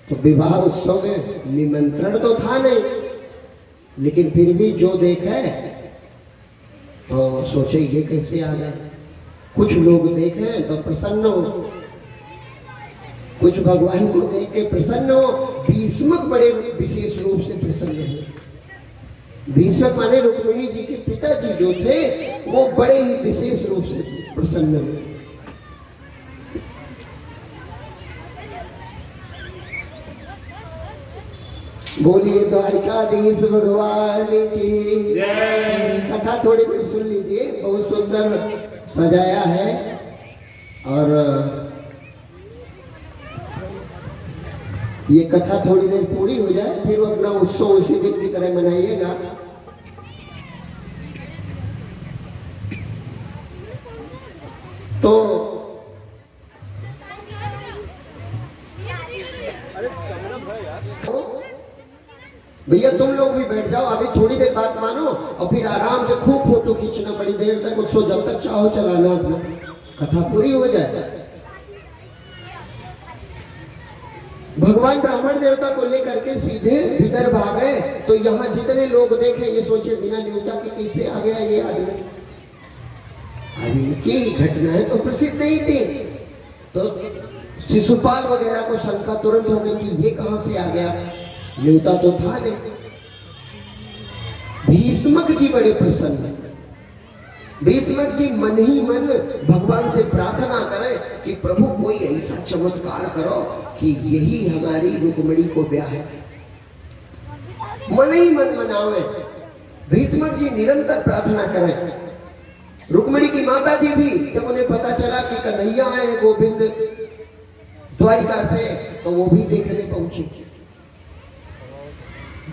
तो विवाह उत्सव में निमंत्रण तो था नहीं, लेकिन फिर भी जो देखे तो सोचे ये कैसे आ गए। कुछ लोग देखे तो प्रसन्न हो, कुछ भगवान को देख के प्रसन्न हो। भीष्मक बड़े विशेष रूप से प्रसन्न हुए। भीष्मक माने रुक्मिणी जी के पिताजी जो थे वो बड़े ही विशेष रूप से प्रसन्न हुए। बोलिए द्वारिकाधीश भगवान की कथा थोड़ी थोड़ी सुन लीजिए, बहुत सुंदर सजाया है। और ये कथा थोड़ी देर पूरी हो जाए, फिर वो अपना उत्सव उसी दिन की तरह मनाइएगा। तो भैया तुम लोग भी बैठ जाओ, अभी थोड़ी देर बात मानो और फिर आराम से खूब फोटो खींचना, बड़ी देर तक उत्सव जब तक चाहो चलाना, अपना कथा पूरी हो जाए। भगवान ब्राह्मण देवता को लेकर के सीधे भीतर भागे तो यहाँ जितने लोग देखे ये सोचे बिना न्योता के कैसे आ गया ये आदमी। अभी की घटनाएं तो प्रसिद्ध नहीं थी, तो शिशुपाल वगैरह को शंका तुरंत हो गई कि ये कहां से आ गया, न्योता तो था नहीं। भीष्मक जी बड़े प्रसन्न। भीष्मक जी मन ही मन भगवान से प्रार्थना करें कि प्रभु कोई ऐसा चमत्कार करो कि यही हमारी रुक्मिणी को ब्याह है। मन ही मन मनावे। भीष्मक जी निरंतर प्रार्थना करें। रुक्मिणी की माता जी भी जब उन्हें पता चला कि कन्हैया आए गोविंद द्वारिका से, तो वो भी देखने पहुंचे।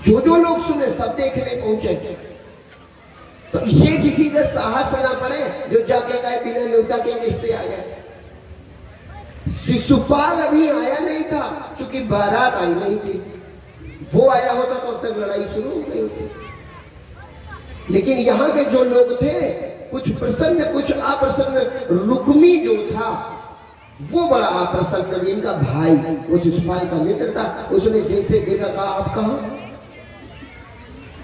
जो लोग सुने सब देखने पहुंचे। तो ये किसी का साहस ना पड़े जो जाके कहे बिना न्योता के कैसे आ गया। शिशुपाल अभी आया नहीं था, क्योंकि बारात आई नहीं थी। वो आया होता तो अब तक लड़ाई शुरू हो गई होती। लेकिन यहाँ के जो लोग थे कुछ प्रसन्न कुछ अप्रसन्न। रुक्मी जो था वो बड़ा अप्रसन्न। इनका भाई वो शिशुपाल का मित्र था, उसने जैसे देखा कहा आप कहाँ?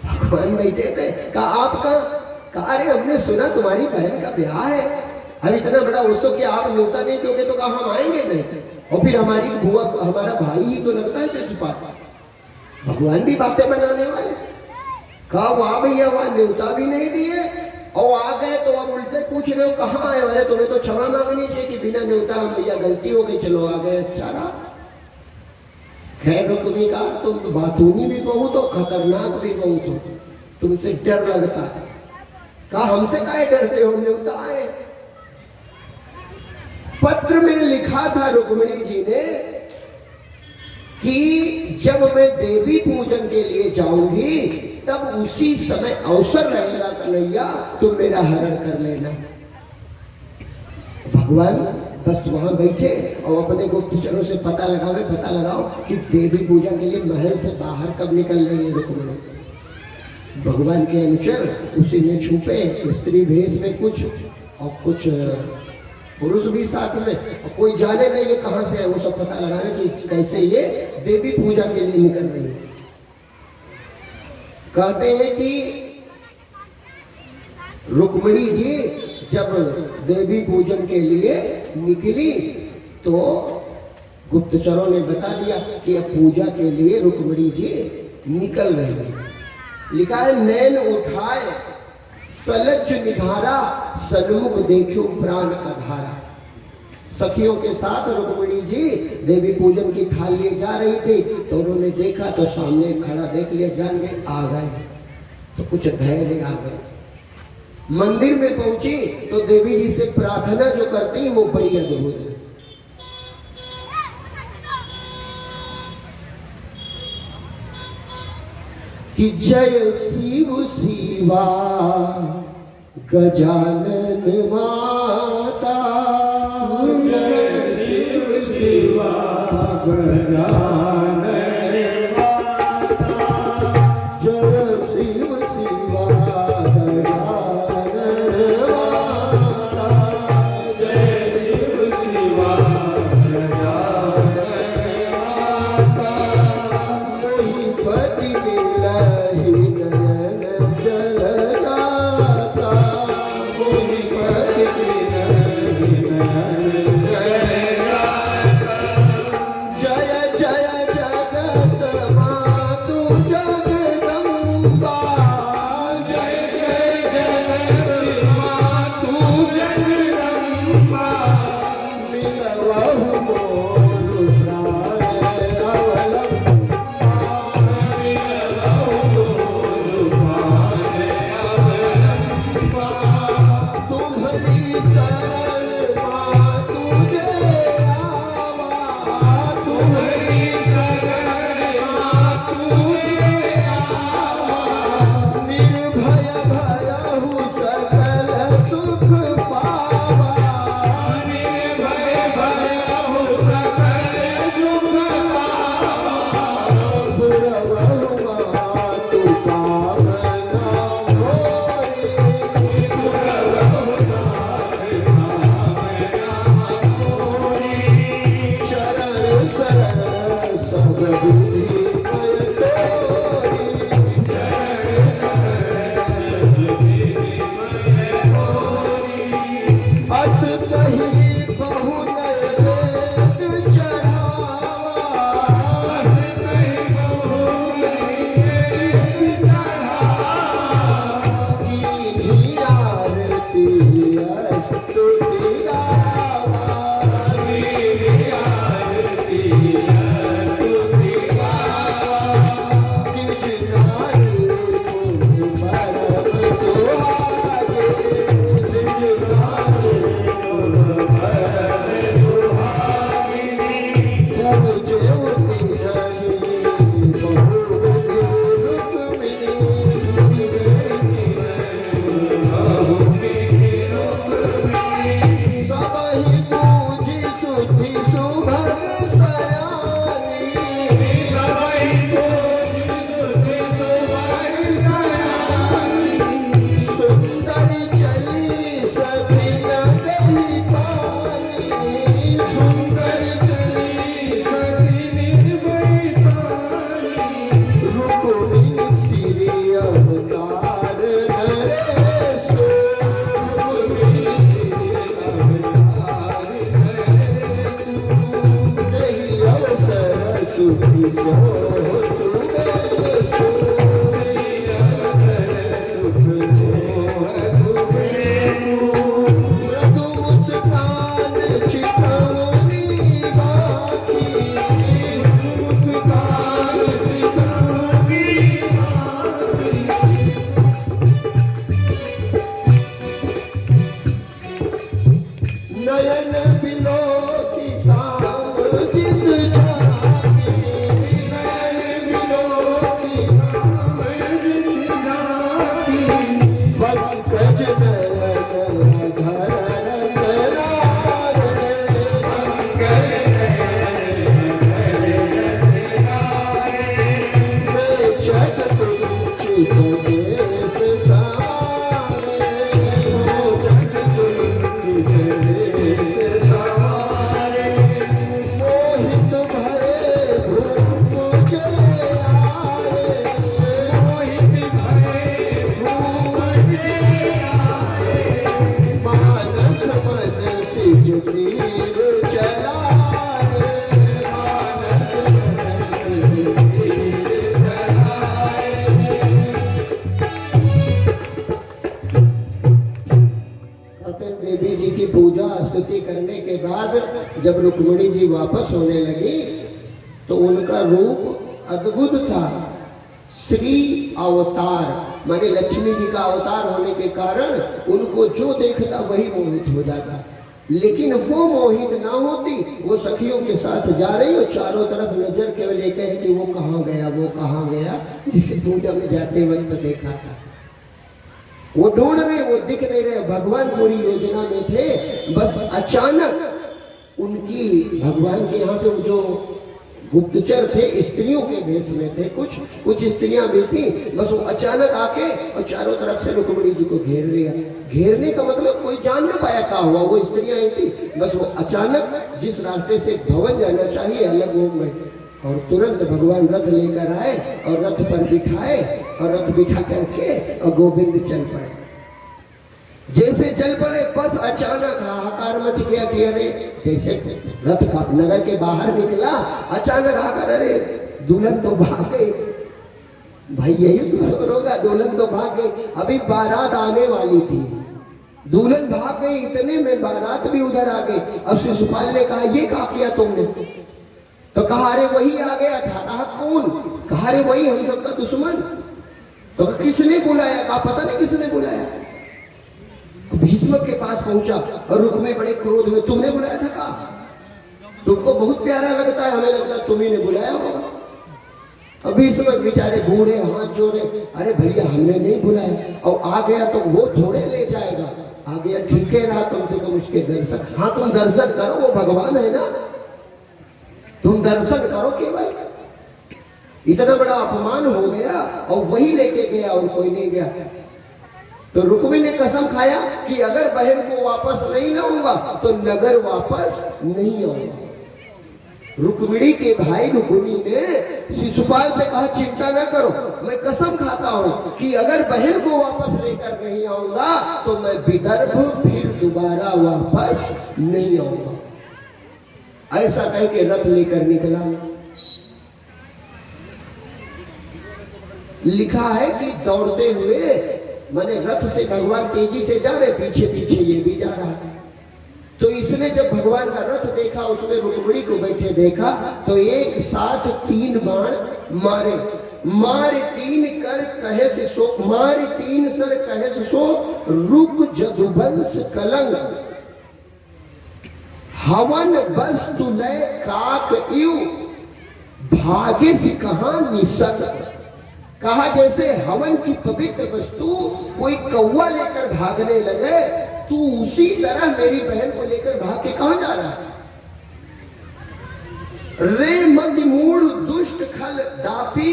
भगवान बैठे थे, कहा आप कहाँ? अरे हमने सुना तुम्हारी बहन का ब्याह है, अब इतना बड़ा उत्सव कि आप न्योता नहीं दोगे तो कहा हम आएंगे नहीं। और फिर हमारी बुआ हमारा भाई ही तो लगता है शिशुपाल। भगवान भी बातें बनाने वाले। कहा वाह भैया वहां न्योता भी नहीं दिए और आ गए तो अब उल्टे पूछ रहे हो कहाँ आए? अरे तुम्हें तो क्षमा मांगनी चाहिए कि बिना न्योता हम भैया गलती हो गई, चलो आ गए। अच्छा रहा। खैर रुक्मी का तुम बातूनी भी बहुत हो, खतरनाक भी बहुत हो, तुमसे डर लगता है। कहा हमसे काहे डरते हो? न्योता आए। पत्र में लिखा था रुक्मिणी जी ने कि जब मैं देवी पूजन के लिए जाऊंगी तब उसी समय अवसर रहेगा कन्हैया, तुम मेरा हरण कर लेना। भगवान बस वहां बैठे और अपने गुप्तचरों से पता लगाओ कि देवी पूजा के लिए महल से बाहर कब निकल रही है रुक्मिणी। भगवान के अनुचर उसी में छुपे, स्त्री भेष में कुछ और कुछ पुरुष भी साथ में, और कोई जाने नहीं ये कहां से है। वो सब पता लगाने कि कैसे ये देवी पूजा के लिए निकल रही है। कहते हैं कि रुक्मिणी जी जब देवी पूजन के लिए निकली तो गुप्तचरों ने बता दिया कि अब पूजा के लिए रुक्मिणी जी निकल रही है। लिखा है नैन उठाए सलज निधारा, सन्मुख देखो प्राण अधारा। सखियों के साथ रुक्मिणी जी देवी पूजन की थाल लिए जा रही थी तो उन्होंने देखा तो सामने खड़ा देख लिया, जान गए आ गए तो कुछ धैर्य आ गए। मंदिर में पहुंची तो देवी जी से प्रार्थना जो करती है वो बड़ी अद्भुत है। कि जय शिव शिवा गजानन माता, जय शिव शिवा गजानन माता, जय शिव शिवा गजानन माता, जय शिव शिवा गजानन बस कहीं बहुत जब रुक्मिणी जी वापस होने लगी तो उनका रूप अद्भुत था। श्री अवतार माने लक्ष्मी जी का अवतार होने के कारण उनको जो देखता वही मोहित हो जाता। लेकिन वो मोहित ना होती, वो सखियों के साथ जा रही और चारों तरफ नजर केवल एक है कि वो कहाँ गया, वो कहाँ गया, जिसे पूजा में जाते वक्त देखा था। वो ढूंढ रहे, वो दिख नहीं रहे। भगवान पूरी योजना में थे, बस अचानक उनकी भगवान के यहाँ से जो गुप्तचर थे स्त्रियों के भेष में थे, कुछ स्त्रियां भी थी, बस वो अचानक आके और चारों तरफ से रुक्मिणी जी को घेर लिया। घेरने का मतलब कोई जान ना पाया क्या हुआ, वो स्त्रियां ही थी, बस वो अचानक जिस रास्ते से भवन जाना चाहिए अलग हो गए और तुरंत भगवान रथ लेकर आए और रथ पर बिठाए और रथ बिठा करके और गोविंद चल पड़े। जैसे चल पड़े बस अचानक हाहाकार मच गया कि अरे, जैसे रथ का नगर के बाहर निकला अचानक आकर अरे दुल्हन तो भाग गई। भाई यही सुर होगा, दुल्हन तो भाग गई। अभी बारात आने वाली थी, दुल्हन भाग गई, इतने में बारात भी उधर आ गई। अब शिशुपाल ने कहा ये क्या किया तुमने? तो कहा अरे वही आ गया था। कहा कौन? कहा अरे वही हम सबका दुश्मन। तो किसने बुलाया? कहा पता नहीं किसने बुलाया। भीष्म के पास पहुंचा और रुक्मिणी बड़े क्रोध में, तुमने बुलाया था? कहा तुमको बहुत प्यारा लगता है, हमें लगता है तुम्ही ने बुलाया होगा। और भीष्म बेचारे बूढ़े हाथ जोड़े, अरे भैया हमने नहीं बुलाया, और आ गया तो वो थोड़े ले जाएगा, आ गया ठीक है रहा, कम से कम उसके दर्शन। हाँ तुम दर्शन करो, वो भगवान है ना, तुम दर्शन करो केवल। इतना बड़ा अपमान हो गया और वही लेके गया और कोई नहीं गया। तो रुक्मिणी ने कसम खाया कि अगर बहन को वापस नहीं लाऊंगा तो नगर वापस नहीं आऊंगा। रुक्मिणी के भाई रुक्मिणी ने शिशुपाल से कहा चिंता न करो, मैं कसम खाता हूं कि अगर बहन को वापस लेकर नहीं आऊंगा तो मैं विदर्भ फिर दोबारा वापस नहीं आऊंगा। ऐसा कह के रथ लेकर निकला। लिखा है कि दौड़ते हुए माने रथ से भगवान तेजी से जा रहे, पीछे पीछे ये भी जा रहा है। तो इसने जब भगवान का रथ देखा, उसमें रुक्मिणी को बैठे देखा, तो एक साथ 3 बाण मारे। मार 3 कर कहे से सो, मार 3 सर कहे से सो, रुक जदुवंश कलंग, हवन वस्तु लय काक इव, भागे से कहा निसंग। कहा जैसे हवन की पवित्र वस्तु कोई कौवा लेकर भागने लगे, तू उसी तरह मेरी बहन को लेकर भाग के कहां जा रहा है। रे मद मूड दुष्ट खल दापी,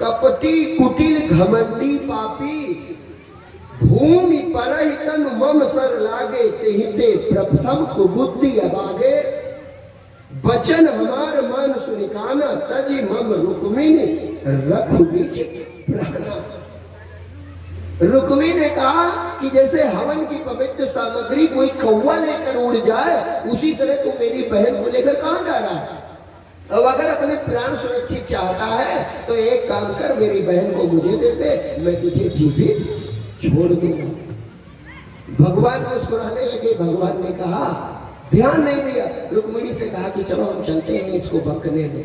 कपटी कुटिल घमंडी पापी, भूमि परहि तन मम सर लागे, तेहिते प्रथम कुबुद्धि अबागे, बचन हमार मन सुनिकाना, तजी मम रुक्मिणी रखु बीच प्राणा। रुक्मी ने कहा कि जैसे हवन की पवित्र सामग्री कोई कौवा लेकर उड़ जाए, उसी तरह तू मेरी बहन को लेकर कहां जा रहा है। अब अगर अपने प्राण सुरक्षित चाहता है तो एक काम कर, मेरी बहन को मुझे दे दे, मैं तुझे जीवित छोड़ दूंगा। भगवान मुस्कुराने लगे। भगवान ने कहा, ध्यान नहीं दिया। रुक्मिणी से कहा कि चलो हम चलते हैं, इसको बकने दे।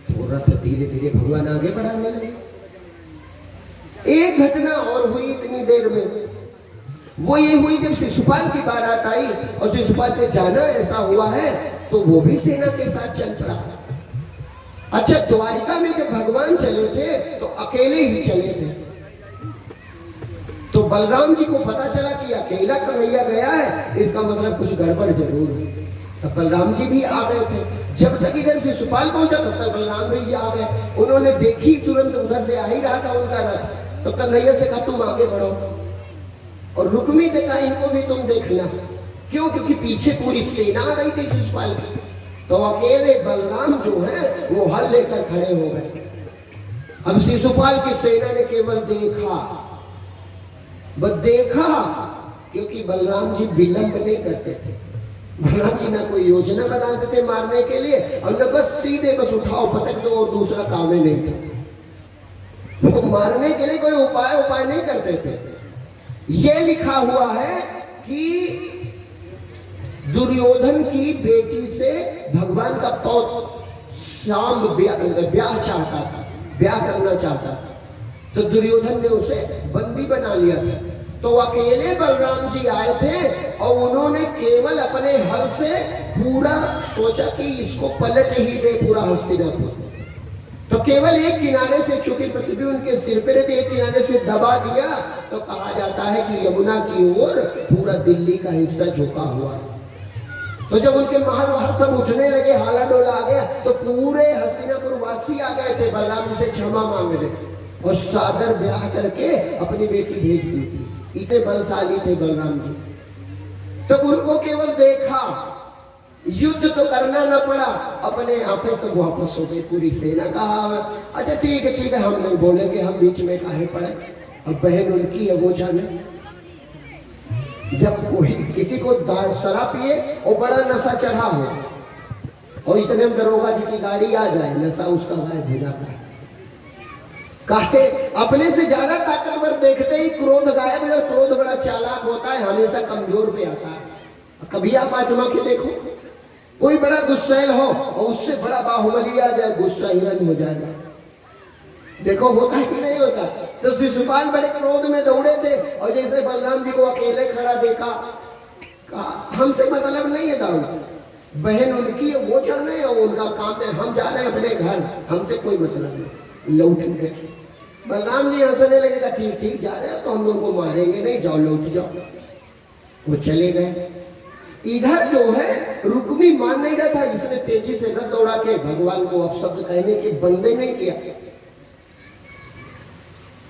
तो रथ धीरे धीरे भगवान आगे बढ़ाने लगे। एक घटना और हुई इतनी देर में, वो ये हुई जब शिशुपाल की बारात आई और शिशुपाल ने जाना ऐसा हुआ है तो वो भी सेना के साथ चल पड़ा। अच्छा, द्वारिका में जब भगवान चले थे तो अकेले ही चले थे। तो बलराम जी को पता चला कि अकेला कन्हैया गया है, इसका मतलब कुछ गड़बड़ जरूर है। तो बलराम जी भी आ गए थे। जब तक इधर से शिशुपाल पहुंचा तब तक बलराम जी आ गए। उन्होंने देखी, तुरंत उधर से आ ही रहा था उनका रथ। तो कन्हैया से कहा तुम आगे बढ़ो, और रुक्मी ने कहा इनको भी तुम देखना। क्यों? क्योंकि पीछे पूरी सेना आ रही थी शिशुपाल की। तो अकेले बलराम जो है वो हल लेकर खड़े हो गए। अब शिशुपाल की सेना ने केवल देखा, बस देखा, क्योंकि बलराम जी विलंब नहीं करते थे। बलराम जी ना कोई योजना बनाते थे मारने के लिए, और न बस सीधे बस उठाओ पटक दो और दूसरा काम ही नहीं था। वो मारने के लिए कोई उपाय नहीं करते थे। ये लिखा हुआ है कि दुर्योधन की बेटी से भगवान का पौत्र श्याम ब्याह चाहता था, ब्याह करना चाहता था। तो दुर्योधन ने उसे बंदी बना लिया था। तो अकेले बलराम जी आए थे और उन्होंने केवल अपने हल से पूरा सोचा कि इसको पलट ही दे पूरा हस्तिनापुर। तो केवल एक किनारे से, चूंकि पृथ्वी उनके सिर पे रहती, एक किनारे से दबा दिया तो कहा जाता है कि यमुना की ओर पूरा दिल्ली का हिस्सा झुका हुआ है। तो जब उनके महल वहां सब उठने लगे, हाला डोला आ गया, तो पूरे हस्तिनापुर वासी आ गए थे बलराम जी से क्षमा मांगने और सादर ब्याह करके अपनी बेटी भेज दी थी। इतने बलशाली थे बलराम जी। तो उनको केवल देखा, युद्ध तो करना न पड़ा, अपने आंखें सब वापस हो गई पूरी सेना। कहा अच्छा ठीक है हम नहीं बोलेंगे, हम बीच में काहे पड़े, अब बहन उनकी है वो जाने। जब कोई किसी को शराब पिए और बड़ा नशा चढ़ा हो और इतने में दरोगा जी की गाड़ी आ जाए, नशा उसका गायब हो जाता है। काहे अपने से ज्यादा ताकतवर देखते ही क्रोध गायब। अगर क्रोध बड़ा चालाक होता है, हमेशा कमजोर पे आता है। कभी आप आजमा के देखो, कोई बड़ा गुस्सैल हो और उससे बड़ा बाहुबली आ जाए, गुस्सा हिरण हो जाएगा। देखो होता है कि नहीं होता। तो शिशुपाल बड़े क्रोध में दौड़े थे और जैसे बलराम जी को अकेले खड़ा देखा, हमसे मतलब नहीं है दाऊद, बहन उनकी है वो जाने और उनका काम है, हम जा रहे हैं अपने घर, हमसे कोई मतलब नहीं, लौट गए। बलराम जी हंसने लगेगा, ठीक जा रहे हो तो हम लोग को मारेंगे नहीं, जाओ लौट जाओ। वो चले गए। इधर जो है रुक्मी मान नहीं रहा था, इसने तेजी से रथ दौड़ा के भगवान को अपशब्द कहने के बंदे नहीं किया।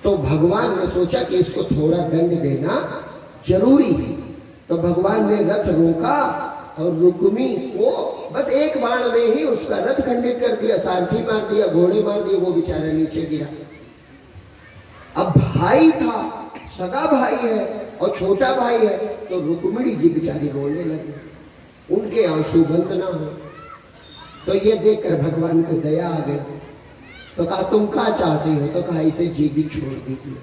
तो भगवान ने सोचा कि इसको थोड़ा दंड देना जरूरी है। तो भगवान ने रथ रोका और रुक्मी वो बस एक बाण में ही उसका रथ खंडित कर दिया, सारथी मार दिया, घोड़े मार दिए, वो बेचारा नीचे गिरा। अब भाई था, सगा भाई है और छोटा भाई है, तो रुक्मिणी जी बेचारी रोने लगी, उनके आंसू बंद ना हो। तो ये देखकर भगवान को दया आ गई, तो कहा तुम क्या चाहते हो? तो कहा इसे जीवित छोड़ दीजिए।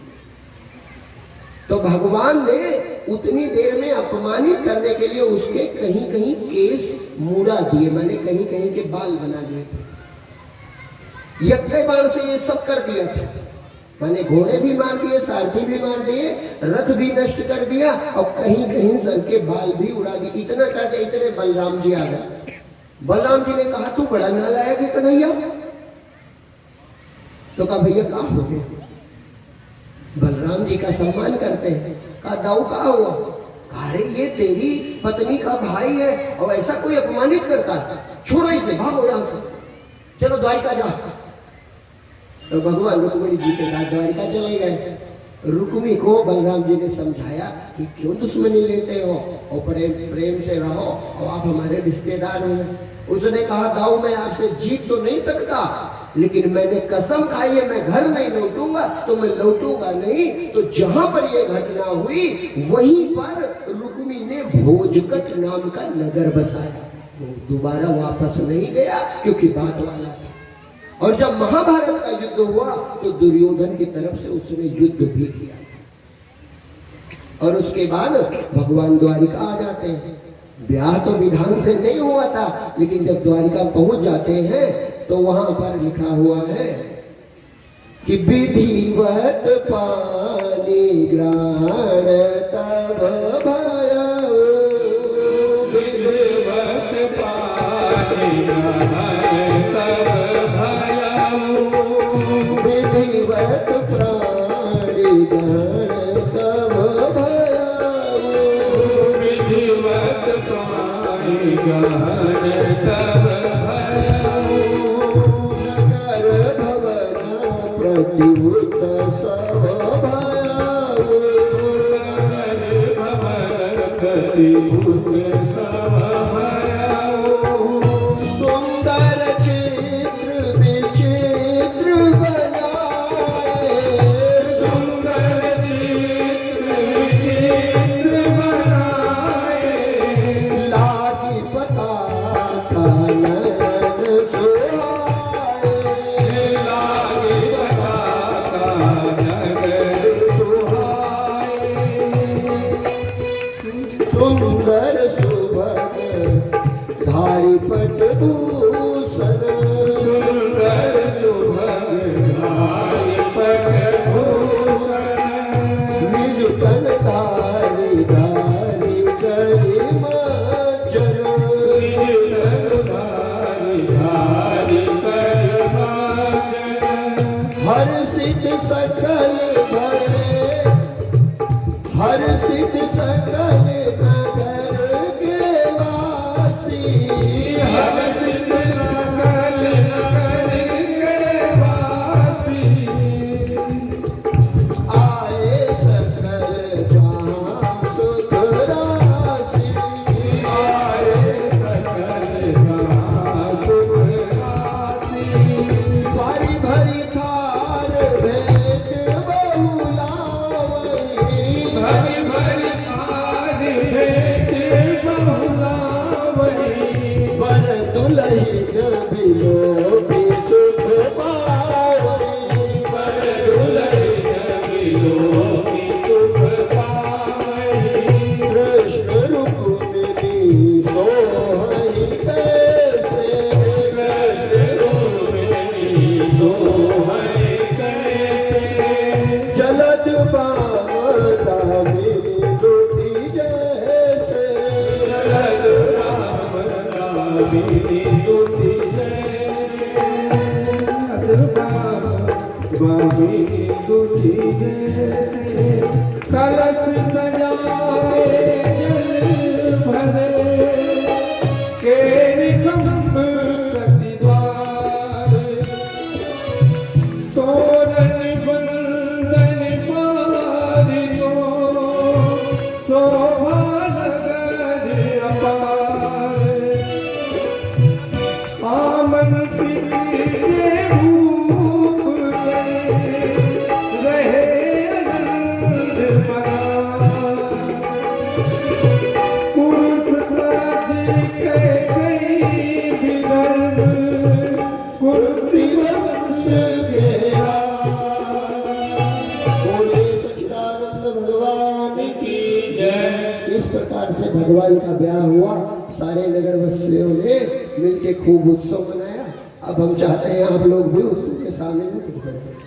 तो भगवान ने उतनी देर में अपमानित करने के लिए उसके कहीं कहीं केस मुड़ा दिए, मैंने कहीं कहीं के बाल बना दिए थे। यज्ञ बाण से ये सब कर दिया था, मैंने घोड़े भी मार दिए, सारथी भी मार दिए, रथ भी नष्ट कर दिया और कहीं कहीं सर के बाल भी उड़ा दिए। इतना कर दिया, इतने बलराम जी आ गए। बलराम जी ने कहा तू बड़ा नालायक है कन्हैया। तो कहा भैया क्या हो गया? बलराम जी का सम्मान करते हैं। कहा दाऊ क्या हुआ? अरे ये तेरी पत्नी का भाई है और ऐसा कोई अपमानित करता है, छोड़ो इसे, भागो यहां से, चलो द्वारिका जाओ। तो भगवान रुक्मिणी जी के साथ द्वारिका चले गए। रुक्मी को बलराम जी ने समझाया कि क्यों दुश्मनी लेते हो और प्रेम से रहो और आप हमारे रिश्तेदार हो। उसने कहा दाऊ मैं आपसे जीत तो नहीं सकता, लेकिन मैंने कसम खाई है मैं घर नहीं लौटूंगा, तो मैं लौटूंगा नहीं। तो जहां पर यह घटना हुई वहीं पर रुक्मी ने भोजकट नाम का नगर बसाया। वो दोबारा वापस नहीं गया क्योंकि बात वाला था। और जब महाभारत का युद्ध हुआ तो दुर्योधन की तरफ से उसने युद्ध भी किया। और उसके बाद भगवान द्वारिका आ जाते हैं। ब्याह तो विधान से नहीं हुआ था, लेकिन जब द्वारिका पहुंच जाते हैं तो वहां पर लिखा हुआ है कि विधिवत पानी ग्रहण तब भयो, विधिवत पानी ग्रहण तब भयो, विधिवत प्राणी ग्रहण तब भयो, विधिवत पानी ग्रहण तब प्रतिभूत सब भयो, प्रतिभूत सब भयो, सुंदर चित्र विचित्र बनाए, सुंदर चित्र विचित्र बनाए, लागी पताका नयन सोहाए, लागी पताका नगर सुहाए, सुंदर सुभग धारी पट भूषण, सुंदर सुभग धारी पट भूषण, निजुतन धारी धारी गरिमा जन, धारी धारी गरिमा जन, हर्षित सकल भरे, हर्षित सकल नगर के वासी, हर्षित सकल नगर के वासी, आए सकल जहाँ सुख राशि, आए सकल जहाँ सुख राशि, भरी भरी थार भेंट बहुलावई, भरी भरी थार भेंट बहुलावई, वर दुलहिन बिलोपी सुख पावई, वर दुलहिन बिलोपी सुख पावई, कृष्ण रुक्मिणी सोहई कैसे, कृष्ण रुक्मिणी सोहई कैसे, जलद बाण दामिनी दुति जैसे, जलद राम दामिनी दुति जैसे, जलद राम दामिनी दुति जैसे, कलश सजाए जल भरे, केरी कंब प्रतिद्वार, तोरण बंदन पारिसो, शोभा नगर अपार, मूर्ति वंश तेरा। बोले सच्चिदानंद भगवान की जय। इस प्रकार से भगवान का ब्याह हुआ। सारे नगर वासियों ने मिलके खूब उत्सव मनाया। अब हम चाहते हैं आप लोग भी उसमें शामिल हो।